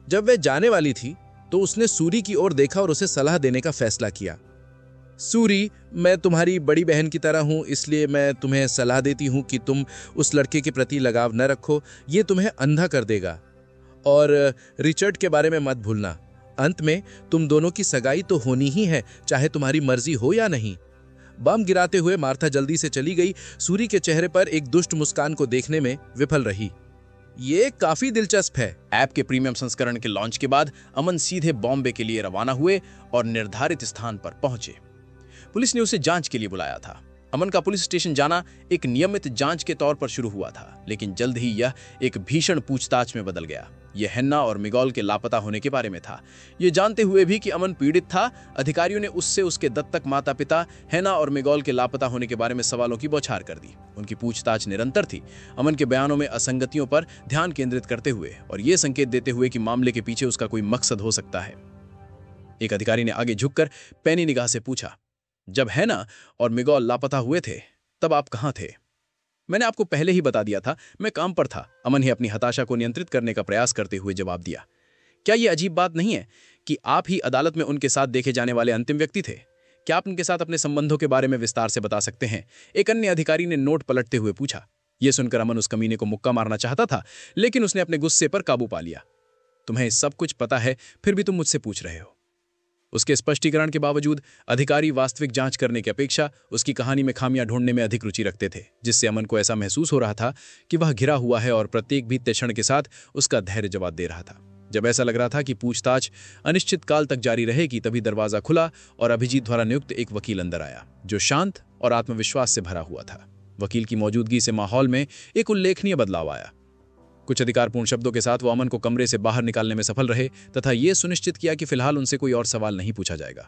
जब वह जाने वाली थी तो उसने सूरी की ओर देखा और उसे सलाह देने का फैसला किया। सूरी, मैं तुम्हारी बड़ी बहन की तरह हूं, इसलिए मैं तुम्हें सलाह देती हूं कि तुम उस लड़के के प्रति लगाव न रखो। ये तुम्हें अंधा कर देगा। और रिचर्ड के बारे में मत भूलना। अंत में तुम दोनों की सगाई तो होनी ही है, चाहे तुम्हारी मर्जी हो या नहीं। बम गिराते हुए मार्था जल्दी से चली गई। सूरी के चेहरे पर एक दुष्ट मुस्कान को देखने में विफल रही। ये काफी दिलचस्प है। ऐप के प्रीमियम संस्करण के लॉन्च के बाद अमन सीधे बॉम्बे के लिए रवाना हुए और निर्धारित स्थान पर पहुंचे। पुलिस ने उसे जांच के लिए बुलाया था। अमन का पुलिस स्टेशन जाना एक नियमित जांच के तौर पर शुरू हुआ था, लेकिन जल्द ही यह एक भीषण पूछताछ में बदल गया। यह हेन्ना और मिगोल के लापता होने के बारे में था। ये जानते हुए भी कि अमन पीड़ित था, अधिकारियों ने उससे उसके दत्तक माता पिता हेन्ना और मिगोल के लापता होने के बारे में सवालों की बौछार कर दी। उनकी पूछताछ निरंतर थी, अमन के बयानों में असंगतियों पर ध्यान केंद्रित करते हुए और ये संकेत देते हुए कि मामले के पीछे उसका कोई मकसद हो सकता है। एक अधिकारी ने आगे झुककर पैनी निगाह से पूछा, जब हेन्ना और मिगोल लापता हुए थे तब आप कहां थे? मैंने आपको पहले ही बता दिया था, मैं काम पर था। अमन ही अपनी हताशा को नियंत्रित करने का प्रयास करते हुए जवाब दिया। क्या यह अजीब बात नहीं है कि आप ही अदालत में उनके साथ देखे जाने वाले अंतिम व्यक्ति थे? क्या आप उनके साथ अपने संबंधों के बारे में विस्तार से बता सकते हैं? एक अन्य अधिकारी ने नोट पलटते हुए पूछा। यह सुनकर अमन उस कमीने को मुक्का मारना चाहता था, लेकिन उसने अपने गुस्से पर काबू पा लिया। तुम्हें सब कुछ पता है, फिर भी तुम मुझसे पूछ रहे हो। उसके स्पष्टीकरण के बावजूद अधिकारी वास्तविक जांच करने की अपेक्षा उसकी कहानी में खामियां ढूंढने में अधिक रुचि रखते थे, जिससे अमन को ऐसा महसूस हो रहा था कि वह घिरा हुआ है और प्रत्येक बीतते क्षण के साथ उसका धैर्य जवाब दे रहा था। जब ऐसा लग रहा था कि पूछताछ अनिश्चित काल तक जारी रहेगी, तभी दरवाजा खुला और अभिजीत द्वारा नियुक्त एक वकील अंदर आया, जो शांत और आत्मविश्वास से भरा हुआ था। वकील की मौजूदगी से माहौल में एक उल्लेखनीय बदलाव आया। कुछ अधिकारपूर्ण शब्दों के साथ वो अमन को कमरे से बाहर निकालने में सफल रहे तथा यह सुनिश्चित किया कि फिलहाल उनसे कोई और सवाल नहीं पूछा जाएगा।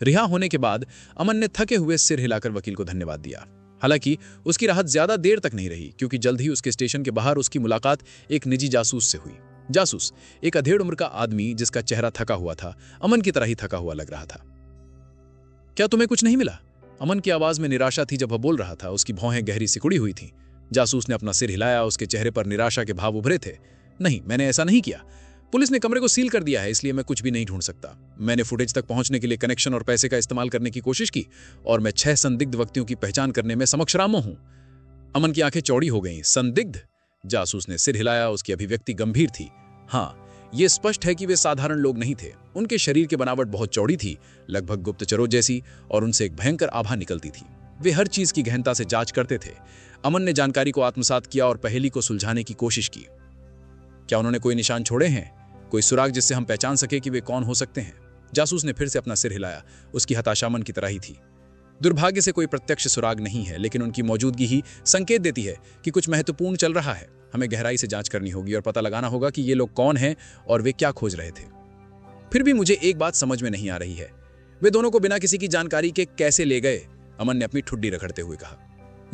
रिहा होने के बाद अमन ने थके हुए सिर हिलाकर वकील को धन्यवाद दिया। हालांकि उसकी राहत ज्यादा देर तक नहीं रही, क्योंकि जल्द ही उसके स्टेशन के बाहर उसकी मुलाकात एक निजी जासूस से हुई। जासूस एक अधेड़ उम्र का आदमी जिसका चेहरा थका हुआ था, अमन की तरह ही थका हुआ लग रहा था। क्या तुम्हें कुछ नहीं मिला? अमन की आवाज में निराशा थी जब वह बोल रहा था। उसकी भौहें गहरी सिकुड़ी हुई थीं। जासूस ने अपना सिर हिलाया। उसके चेहरे पर निराशा के भाव उभरे थे। नहीं, मैंने ऐसा नहीं किया। पुलिस ने कमरे को सील कर दिया है, इसलिए मैं कुछ भी नहीं ढूंढ सकता। मैंने फुटेज तक पहुंचने के लिए कनेक्शन और पैसे का इस्तेमाल करने की कोशिश की और मैं 6 संदिग्ध व्यक्तियों की पहचान करने में समक्षराम हूं। अमन की आंखें चौड़ी हो गईं। संदिग्ध? जासूस ने सिर हिलाया। उसकी अभिव्यक्ति गंभीर थी। हाँ, यह स्पष्ट है कि वे साधारण लोग नहीं थे। उनके शरीर की बनावट बहुत चौड़ी थी, लगभग गुप्तचरों जैसी, और उनसे एक भयंकर आभा निकलती थी। वे हर चीज की गहनता से जांच करते थे। अमन ने जानकारी को आत्मसात किया और पहेली को सुलझाने की कोशिश की। क्या उन्होंने कोई निशान छोड़े हैं, कोई सुराग जिससे हम पहचान सके कि वे कौन हो सकते हैं? जासूस ने फिर से अपना सिर हिलाया। उसकी हताशा अमन की तरह ही थी। दुर्भाग्य से कोई प्रत्यक्ष सुराग नहीं है, लेकिन उनकी मौजूदगी ही संकेत देती है कि कुछ महत्वपूर्ण चल रहा है। हमें गहराई से जांच करनी होगी और पता लगाना होगा कि ये लोग कौन हैं और वे क्या खोज रहे थे। फिर भी मुझे एक बात समझ में नहीं आ रही है, वे दोनों को बिना किसी की जानकारी के कैसे ले गए? अमन ने अपनी ठुड्डी रगड़ते हुए कहा।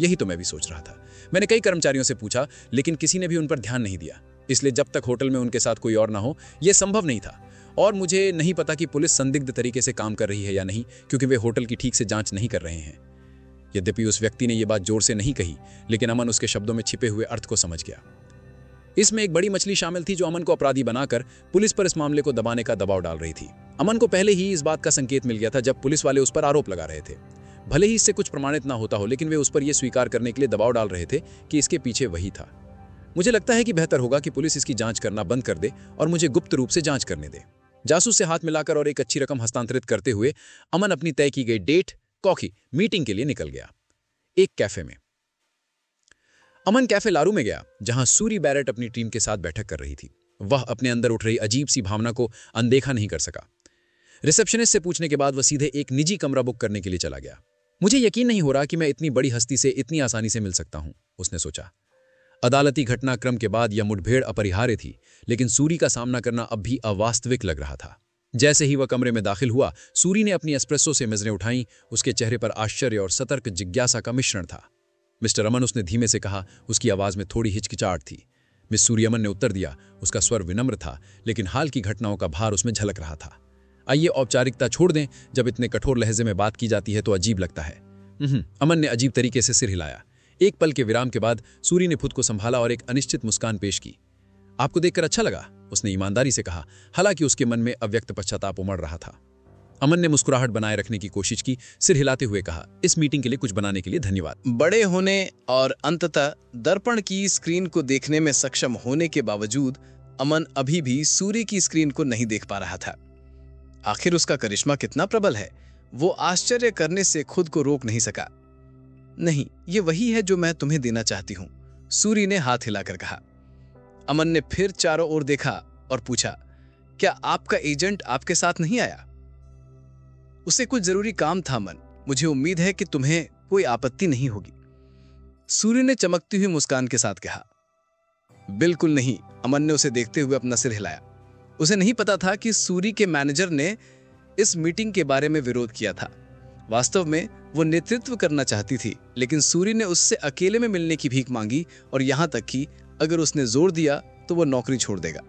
यही तो मैं भी सोच रहा था। मैंने कई कर्मचारियों से पूछा, लेकिन किसी ने भी उन पर ध्यान नहीं दिया। इसलिए जब तक होटल में उनके साथ कोई और ना हो, यह संभव नहीं था। और मुझे नहीं पता कि पुलिस संदिग्ध तरीके से काम कर रही है या नहीं, क्योंकि वे होटल की ठीक से जांच नहीं कर रहे हैं। यद्यपि उस व्यक्ति ने यह बात जोर से नहीं कही, लेकिन अमन उसके शब्दों में छिपे हुए अर्थ को समझ गया। इसमें एक बड़ी मछली शामिल थी जो अमन को अपराधी बनाकर पुलिस पर इस मामले को दबाने का दबाव डाल रही थी। अमन को पहले ही इस बात का संकेत मिल गया था जब पुलिस वाले उस पर आरोप लगा रहे थे। भले ही इससे कुछ प्रमाणित ना होता हो, लेकिन वे उस पर यह स्वीकार करने के लिए दबाव डाल रहे थे कि इसके पीछे वही था। मुझे लगता है कि बेहतर होगा कि पुलिस इसकी जांच करना बंद कर दे और मुझे गुप्त रूप से जांच करने दे। जासूस से हाथ मिलाकर और एक अच्छी रकम हस्तांतरित करते हुए अमन अपनी तय की गई डेट, कॉफी, मीटिंग के लिए निकल गया। एक कैफे में। अमन कैफे लारू में गया, जहां सूरी बैरेट अपनी टीम के साथ बैठक कर रही थी। वह अपने अंदर उठ रही अजीब सी भावना को अनदेखा नहीं कर सका। रिसेप्शनिस्ट से पूछने के बाद वह सीधे एक निजी कमरा बुक करने के लिए चला गया। मुझे यकीन नहीं हो रहा कि मैं इतनी बड़ी हस्ती से इतनी आसानी से मिल सकता हूं, उसने सोचा। अदालती घटनाक्रम के बाद यह मुठभेड़ अपरिहार्य थी, लेकिन सूरी का सामना करना अब भी अवास्तविक लग रहा था। जैसे ही वह कमरे में दाखिल हुआ, सूरी ने अपनी एस्प्रेसो से मेजरें उठाईं। उसके चेहरे पर आश्चर्य और सतर्क जिज्ञासा का मिश्रण था। मिस्टर अमन, उसने धीमे से कहा। उसकी आवाज में थोड़ी हिचकिचाहट थी। मिस सूरी, अमन ने उत्तर दिया। उसका स्वर विनम्र था, लेकिन हाल की घटनाओं का भार उसमें झलक रहा था। आइए औपचारिकता छोड़ दें, जब इतने कठोर लहजे में बात की जाती है तो अजीब लगता है। अमन ने अजीब तरीके से सिर हिलाया। एक पल के विराम के बाद सूरी ने खुद को संभाला और एक अनिश्चित मुस्कान पेश की। आपको देखकर अच्छा लगा, उसने ईमानदारी से कहा, हालांकि उसके मन में अव्यक्त पश्चाताप उमड़ रहा था। अमन ने मुस्कुराहट बनाए रखने की कोशिश की, सिर हिलाते हुए कहा, इस मीटिंग के लिए कुछ बनाने के लिए धन्यवाद। बड़े होने और अंततः दर्पण की स्क्रीन को देखने में सक्षम होने के बावजूद अमन अभी भी सूरी की स्क्रीन को नहीं देख पा रहा था। आखिर उसका करिश्मा कितना प्रबल है, वो आश्चर्य करने से खुद को रोक नहीं सका। नहीं, ये वही है जो मैं तुम्हें देना चाहती हूं, सूरी ने हाथ हिलाकर कहा। अमन ने फिर चारों ओर देखा और पूछा, क्या आपका एजेंट आपके साथ नहीं आया? उसे कुछ जरूरी काम था अमन, मुझे उम्मीद है कि तुम्हें कोई आपत्ति नहीं होगी। सूरी ने चमकती हुई मुस्कान के साथ कहा। बिल्कुल नहीं, अमन ने उसे देखते हुए अपना सिर हिलाया। उसे नहीं पता था कि सूरी के मैनेजर ने इस मीटिंग के बारे में विरोध किया था। वास्तव में वो नेतृत्व करना चाहती थी, लेकिन सूरी ने उससे अकेले में मिलने की भीख मांगी और यहां तक कि अगर उसने जोर दिया तो वो नौकरी छोड़ देगा।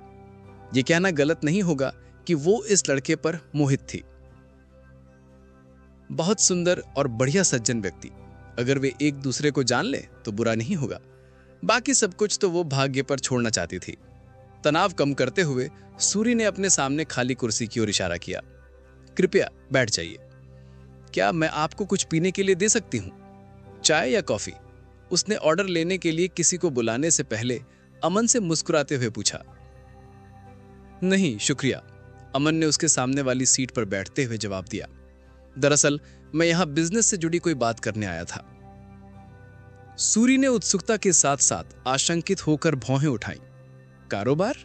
ये कहना गलत नहीं होगा कि वो इस लड़के पर मोहित थी। बहुत सुंदर और बढ़िया सज्जन व्यक्ति। अगर वे एक दूसरे को जान ले तो बुरा नहीं होगा। बाकी सब कुछ तो वो भाग्य पर छोड़ना चाहती थी। तनाव कम करते हुए सूरी ने अपने सामने खाली कुर्सी की ओर इशारा किया। कृपया बैठ जाइए। क्या मैं आपको कुछ पीने के लिए दे सकती हूँ? चाय या कॉफी? उसने ऑर्डर लेने के लिए किसी को बुलाने से पहले अमन से मुस्कुराते हुए पूछा। नहीं शुक्रिया, अमन ने उसके सामने वाली सीट पर बैठते हुए जवाब दिया। दरअसल मैं यहां बिजनेस से जुड़ी कोई बात करने आया था। सूरी ने उत्सुकता के साथ साथ आशंकित होकर भौहें उठाई। कारोबार?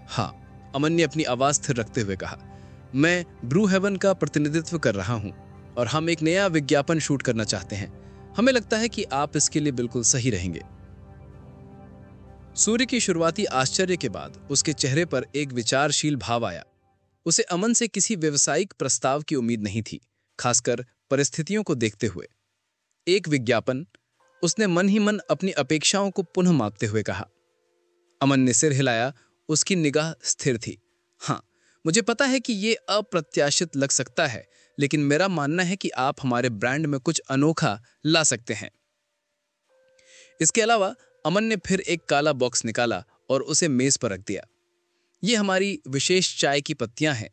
हाँ, अमन ने अपनी आवाज स्थिर रखते हुए कहा। मैं ब्रू हेवन का प्रतिनिधित्व कर रहा हूं और हम एक नया विज्ञापन शूट करना चाहते हैं। हमें लगता है कि आप इसके लिए बिल्कुल सही रहेंगे। सूर्य की शुरुआती आश्चर्य के बाद उसके चेहरे पर एक विचारशील भाव आया। उसे अमन से किसी व्यावसायिक प्रस्ताव की उम्मीद नहीं थी, खासकर परिस्थितियों को देखते हुए। एक विज्ञापन? उसने मन ही मन अपनी अपेक्षाओं को पुनः मापते हुए कहा। अमन ने सिर हिलाया, उसकी निगाह स्थिर थी। हाँ, मुझे पता है कि ये अप्रत्याशित लग सकता है, लेकिन मेरा मानना है कि आप हमारे ब्रांड में कुछ अनोखा ला सकते हैं। इसके अलावा अमन ने फिर एक काला बॉक्स निकाला और उसे मेज पर रख दिया। ये हमारी विशेष चाय की पत्तियां हैं।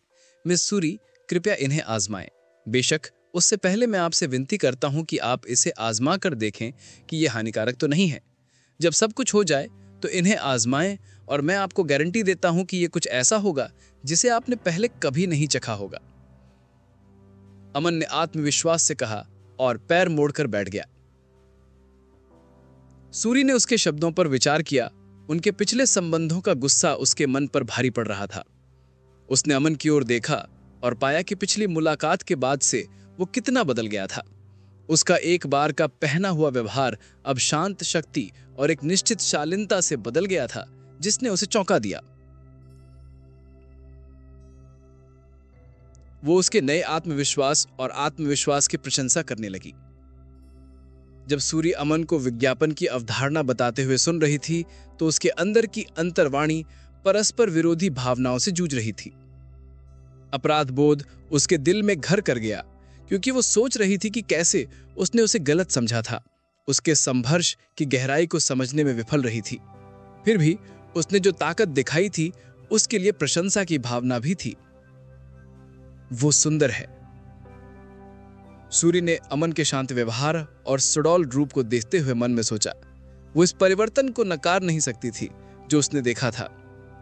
मिस सूरी, कृपया इन्हें आजमाएं। बेशक उससे पहले मैं आपसे विनती करता हूं कि आप इसे आजमा कर देखें कि यह हानिकारक तो नहीं है। जब सब कुछ हो जाए तो इन्हें आजमाएं और मैं आपको गारंटी देता हूं कि यह कुछ ऐसा होगा जिसे आपने पहले कभी नहीं चखा होगा। अमन ने आत्मविश्वास से कहा और पैर मोड़कर बैठ गया। सूरी ने उसके शब्दों पर विचार किया। उनके पिछले संबंधों का गुस्सा उसके मन पर भारी पड़ रहा था। उसने अमन की ओर देखा और पाया कि पिछली मुलाकात के बाद से वो कितना बदल गया था। उसका एक बार का पहना हुआ व्यवहार अब शांत शक्ति और एक निश्चित शालीनता से बदल गया था, जिसने उसे चौंका दिया। वो उसके नए आत्मविश्वास और आत्मविश्वास की प्रशंसा करने लगी। जब सूरी अमन को विज्ञापन की अवधारणा बताते हुए सुन रही थी तो उसके अंदर की अंतर्वाणी परस्पर विरोधी भावनाओं से जूझ रही थी। अपराध बोध उसके दिल में घर कर गया, क्योंकि वो सोच रही थी कि कैसे उसने उसे गलत समझा था। उसके संघर्ष की गहराई को समझने में विफल रही थी। फिर भी उसने जो ताकत दिखाई थी उसके लिए प्रशंसा की भावना भी थी। वो सुंदर है। सूरी ने अमन के शांत व्यवहार और सुडौल रूप को देखते हुए मन में सोचा। वो इस परिवर्तन को नकार नहीं सकती थी जो उसने देखा था।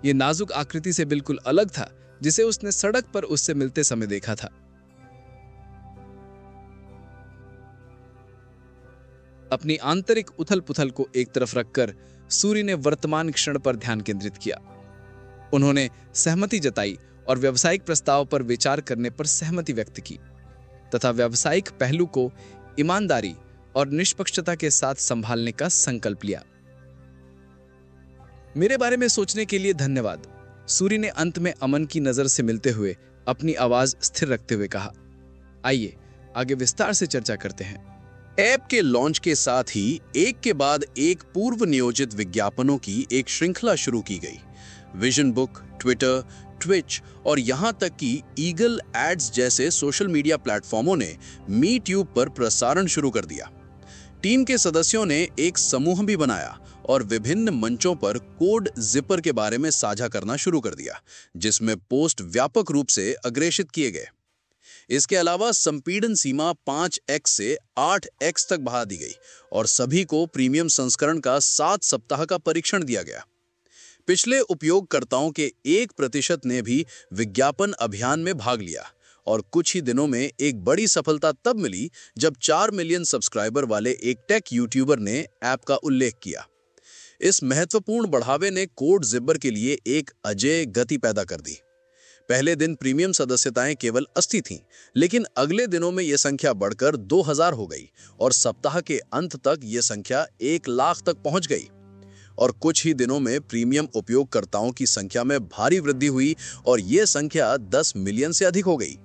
ये नाजुक आकृति से बिल्कुल अलग था जिसे उसने सड़क पर उससे मिलते समय देखा था। अपनी आंतरिक उथल-पुथल को एक तरफ रखकर सूरी ने वर्तमान क्षण पर ध्यान केंद्रित किया। उन्होंने सहमति जताई और व्यावसायिक प्रस्ताव पर विचार करने पर सहमति व्यक्त की तथा व्यावसायिक पहलू को ईमानदारी और निष्पक्षता के साथ संभालने का संकल्प लिया। मेरे बारे में सोचने के लिए धन्यवाद, सूरी ने अंत में अमन की नजर से मिलते हुए अपनी आवाज स्थिर रखते हुए कहा। आइए आगे विस्तार से चर्चा करते हैं। ऐप के लॉन्च के साथ ही एक के बाद एक पूर्व नियोजित विज्ञापनों की एक श्रृंखला शुरू की गई। विजन बुक, ट्विटर, ट्विच और यहां तक कि ईगल एड्स जैसे सोशल मीडिया प्लेटफॉर्मों ने मी ट्यूब पर प्रसारण शुरू कर दिया। टीम के सदस्यों ने एक समूह भी बनाया और विभिन्न मंचों पर कोड जिपर के बारे में साझा करना शुरू कर दिया, जिसमें पोस्ट व्यापक रूप से अग्रेषित किए गए। इसके अलावा संपीड़न सीमा 5x से 8x तक बढ़ा दी गई और सभी को प्रीमियम संस्करण का 7 सप्ताह का परीक्षण दिया गया। पिछले उपयोगकर्ताओं के 1% ने भी विज्ञापन अभियान में भाग लिया और कुछ ही दिनों में एक बड़ी सफलता तब मिली जब 4 मिलियन सब्सक्राइबर वाले एक टेक यूट्यूबर ने ऐप का उल्लेख किया। इस महत्वपूर्ण बढ़ावे ने कोड जिपर के लिए एक अजेय गति पैदा कर दी। पहले दिन प्रीमियम सदस्यताएं केवल 80 थीं, लेकिन अगले दिनों में यह संख्या बढ़कर 2000 हो गई और सप्ताह के अंत तक यह संख्या 1 लाख तक पहुंच गई। और कुछ ही दिनों में प्रीमियम उपयोगकर्ताओं की संख्या में भारी वृद्धि हुई और यह संख्या 10 मिलियन से अधिक हो गई।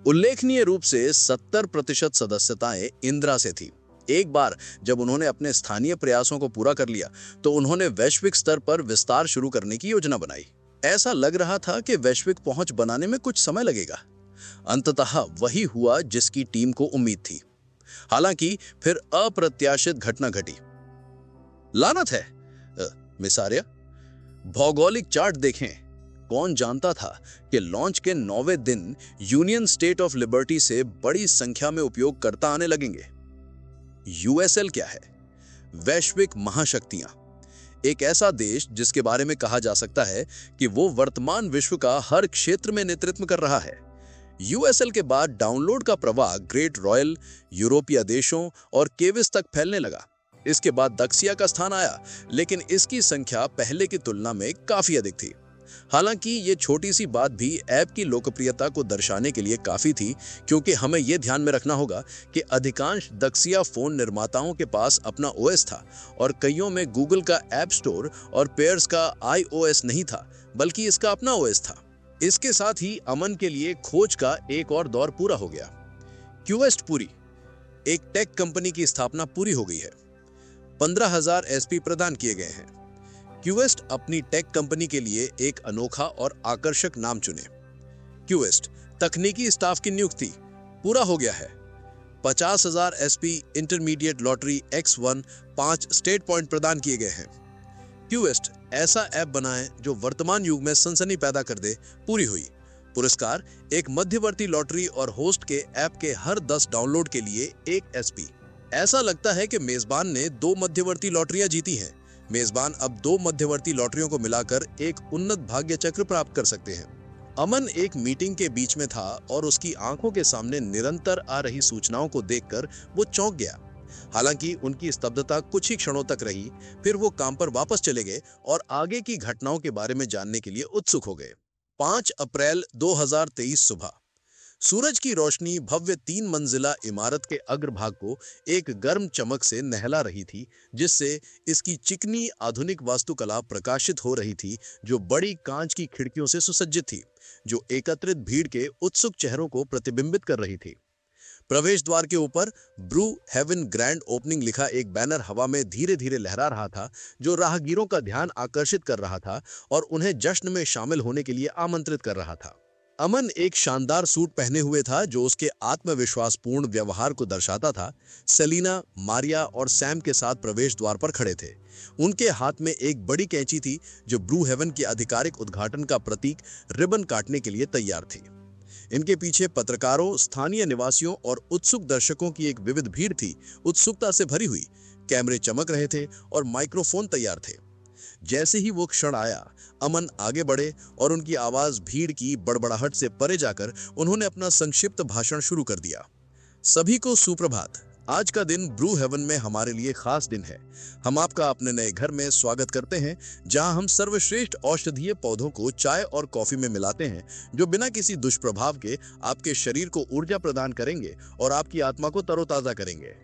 उल्लेखनीय रूप से 70% सदस्यताएं इंदिरा से थी। एक बार जब उन्होंने अपने स्थानीय प्रयासों को पूरा कर लिया तो उन्होंने वैश्विक स्तर पर विस्तार शुरू करने की योजना बनाई। ऐसा लग रहा था कि वैश्विक पहुंच बनाने में कुछ समय लगेगा। अंततः वही हुआ जिसकी टीम को उम्मीद थी। हालांकि फिर अप्रत्याशित घटना घटी। लानत है मिस आर्या, भौगोलिक चार्ट देखें। कौन जानता था कि लॉन्च के 9वें दिन यूनियन स्टेट ऑफ लिबर्टी से बड़ी संख्या में उपयोगकर्ता आने लगेंगे। यूएसएल क्या है? वैश्विक महाशक्तियां, एक ऐसा देश जिसके बारे में कहा जा सकता है कि वो वर्तमान विश्व का हर क्षेत्र में नेतृत्व कर रहा है। यूएसएल के बाद डाउनलोड का प्रवाह ग्रेट रॉयल, यूरोपीय देशों और केविस तक फैलने लगा। इसके बाद दक्षिया का स्थान आया, लेकिन इसकी संख्या पहले की तुलना में काफी अधिक थी। हालांकि ये छोटी सी बात भी ऐप की लोकप्रियता को दर्शाने के लिए काफी थी, क्योंकि हमें यह ध्यान में रखना होगा कि अधिकांश दक्षिया फोन निर्माताओं के पास अपना ओएस था और कईयों में गूगल का ऐप स्टोर और पेयर्स का iOS नहीं था, बल्कि इसका अपना ओएस था। इसके साथ ही अमन के लिए खोज का एक और दौर पूरा हो गया। क्यूएस्ट पूरी, एक टेक कंपनी की स्थापना पूरी हो गई है। 15,000 एसपी प्रदान किए गए हैं। क्यूएस्ट अपनी टेक कंपनी के लिए एक अनोखा और आकर्षक नाम चुने। क्यूएस्ट तकनीकी स्टाफ की नियुक्ति पूरा हो गया है। 50,000 SP intermediate lottery X1 5 state point प्रदान किए गए हैं। क्यूएस्ट ऐसा ऐप बनाएं जो वर्तमान युग में सनसनी पैदा कर दे, पूरी हुई। पुरस्कार, एक मध्यवर्ती लॉटरी और होस्ट के ऐप के हर 10 डाउनलोड के लिए 1 एसपी। ऐसा लगता है कि मेजबान ने 2 मध्यवर्ती लॉटरियां जीती हैं। मेजबान अब 2 मध्यवर्ती लॉटरियों को मिलाकर एक उन्नत भाग्य चक्र प्राप्त कर सकते हैं। अमन एक मीटिंग के बीच में था और उसकी आंखों के सामने निरंतर आ रही सूचनाओं को देखकर वो चौंक गया। हालांकि उनकी स्तब्धता कुछ ही क्षणों तक रही, फिर वो काम पर वापस चले गए और आगे की घटनाओं के बारे में जानने के लिए उत्सुक हो गए। 5 अप्रैल 2023 सुबह सूरज की रोशनी भव्य 3 मंजिला इमारत के अग्रभाग को एक गर्म चमक से नहला रही थी, जिससे इसकी चिकनी आधुनिक वास्तुकला प्रकाशित हो रही थी, जो बड़ी कांच की खिड़कियों से सुसज्जित थी, जो एकत्रित भीड़ के उत्सुक चेहरों को प्रतिबिंबित कर रही थी। प्रवेश द्वार के ऊपर ब्रू हेवन ग्रैंड ओपनिंग लिखा एक बैनर हवा में धीरे धीरे लहरा रहा था, जो राहगीरों का ध्यान आकर्षित कर रहा था और उन्हें जश्न में शामिल होने के लिए आमंत्रित कर रहा था। अमन एक शानदार सूट पहने हुए था, जो उसके आत्मविश्वासपूर्ण व्यवहार को दर्शाता था। सेलिना, मारिया और सैम के साथ प्रवेश द्वार पर खड़े थे। उनके हाथ में एक बड़ी कैंची थी, जो ब्रू हेवन के आधिकारिक उद्घाटन का प्रतीक रिबन काटने के लिए तैयार थी। इनके पीछे पत्रकारों, स्थानीय निवासियों और उत्सुक दर्शकों की एक विविध भीड़ थी, उत्सुकता से भरी हुई। कैमरे चमक रहे थे और माइक्रोफोन तैयार थे। जैसे ही वो क्षण आया, अमन आगे बढ़े और उनकी आवाज भीड़ की बड़बड़ाहट से परे जाकर उन्होंने अपना संक्षिप्त भाषण शुरू कर दिया। सभी को सुप्रभात। आज का दिन ब्रू हेवन में हमारे लिए खास दिन है। हम आपका अपने नए घर में स्वागत करते हैं, जहां हम सर्वश्रेष्ठ औषधीय पौधों को चाय और कॉफी में मिलाते हैं, जो बिना किसी दुष्प्रभाव के आपके शरीर को ऊर्जा प्रदान करेंगे और आपकी आत्मा को तरोताजा करेंगे।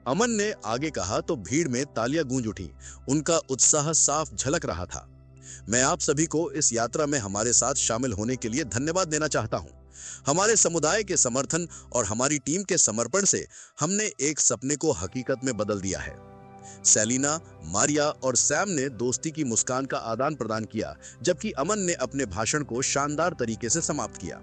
अमन ने आगे कहा तो भीड़ में तालियां गूंज उठी। उनका उत्साह साफ झलक रहा था। मैं आप सभी को इस यात्रा में हमारे साथ शामिल होने के लिए धन्यवाद देना चाहता हूं। हमारे समुदाय के समर्थन और हमारी टीम के समर्पण से हमने एक सपने को हकीकत में बदल दिया है। सेलिना, मारिया और सैम ने दोस्ती की मुस्कान का आदान प्रदान किया, जबकि अमन ने अपने भाषण को शानदार तरीके से समाप्त किया।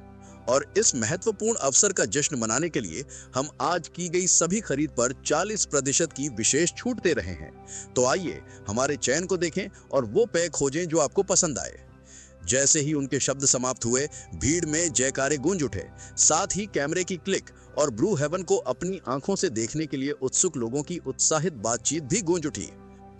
और इस महत्वपूर्ण अवसर का जश्न मनाने के लिए हम आज की गई सभी खरीद पर 40% की विशेष छूट दे रहे हैं। तो आइए हमारे चयन को देखें और वो पेय खोजें जो आपको पसंद आए। जैसे ही उनके शब्द समाप्त हुए, भीड़ में जयकारे गूंज उठे। साथ ही कैमरे की क्लिक और ब्रू हेवन को अपनी आंखों से देखने के लिए उत्सुक लोगों की उत्साहित बातचीत भी गूंज उठी।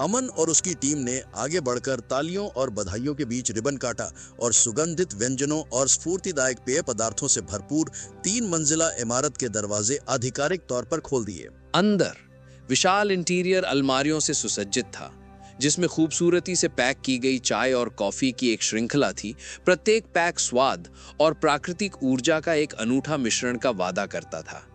अमन और उसकी टीम ने आगे बढ़कर तालियों और बधाइयों के बीच रिबन काटा और सुगंधित व्यंजनों और स्फूर्तिदायक पेय पदार्थों से भरपूर 3 मंजिला इमारत के दरवाजे आधिकारिक तौर पर खोल दिए। अंदर विशाल इंटीरियर अलमारियों से सुसज्जित था, जिसमें खूबसूरती से पैक की गई चाय और कॉफी की एक श्रृंखला थी। प्रत्येक पैक स्वाद और प्राकृतिक ऊर्जा का एक अनूठा मिश्रण का वादा करता था।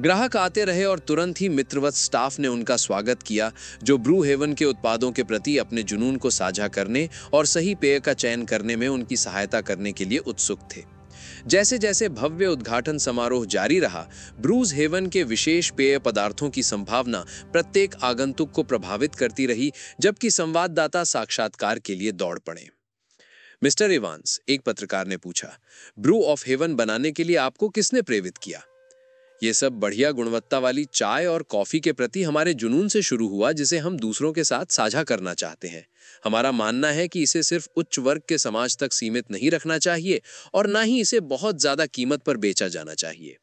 ग्राहक आते रहे और तुरंत ही मित्रवत स्टाफ ने उनका स्वागत किया, जो ब्रू हेवन के उत्पादों के प्रति अपने जुनून को साझा करने और सही पेय का चयन करने में उनकी सहायता करने के लिए उत्सुक थे। जैसे जैसे भव्य उद्घाटन समारोह जारी रहा, ब्रूज हेवन के विशेष पेय पदार्थों की संभावना प्रत्येक आगंतुक को प्रभावित करती रही, जबकि संवाददाता साक्षात्कार के लिए दौड़ पड़े। मिस्टर इवांस, एक पत्रकार ने पूछा, ब्रू ऑफ हेवन बनाने के लिए आपको किसने प्रेरित किया? ये सब बढ़िया गुणवत्ता वाली चाय और कॉफी के प्रति हमारे जुनून से शुरू हुआ, जिसे हम दूसरों के साथ साझा करना चाहते हैं। हमारा मानना है कि इसे सिर्फ उच्च वर्ग के समाज तक सीमित नहीं रखना चाहिए और ना ही इसे बहुत ज्यादा कीमत पर बेचा जाना चाहिए।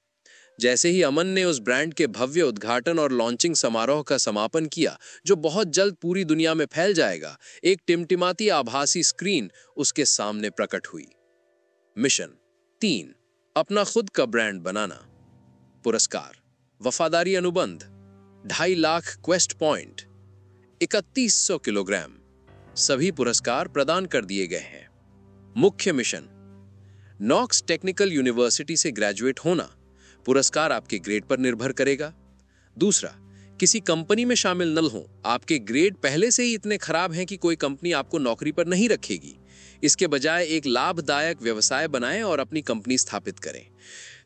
जैसे ही अमन ने उस ब्रांड के भव्य उद्घाटन और लॉन्चिंग समारोह का समापन किया, जो बहुत जल्द पूरी दुनिया में फैल जाएगा, एक टिमटिमाती आभासी स्क्रीन उसके सामने प्रकट हुई। मिशन 3, अपना खुद का ब्रांड बनाना। पुरस्कार, वफादारी अनुबंध 2.5 लाख क्वेस्ट पॉइंट, 3100 किलोग्राम। सभी पुरस्कार प्रदान कर दिए गए हैं। मुख्य मिशन, नॉक्स टेक्निकल यूनिवर्सिटी से ग्रेजुएट होना। पुरस्कार आपके ग्रेड पर निर्भर करेगा। दूसरा, किसी कंपनी में शामिल न हो। आपके ग्रेड पहले से ही इतने खराब हैं कि कोई कंपनी आपको नौकरी पर नहीं रखेगी। इसके बजाय एक लाभदायक व्यवसाय बनाएं और अपनी कंपनी स्थापित करें।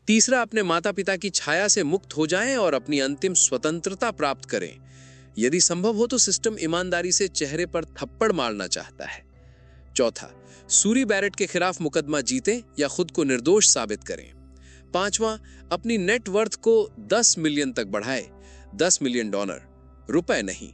तीसरा, अपने माता पिता की छाया से मुक्त हो जाएं और अपनी अंतिम स्वतंत्रता प्राप्त करें। यदि संभव हो तो सिस्टम ईमानदारी से चेहरे पर थप्पड़ मारना चाहता है। चौथा, सूरी बैरेट के खिलाफ मुकदमा जीतें या खुद को निर्दोष साबित करें। पांचवां, अपनी नेटवर्थ को 10 मिलियन तक बढ़ाए। $10 मिलियन, रुपए नहीं।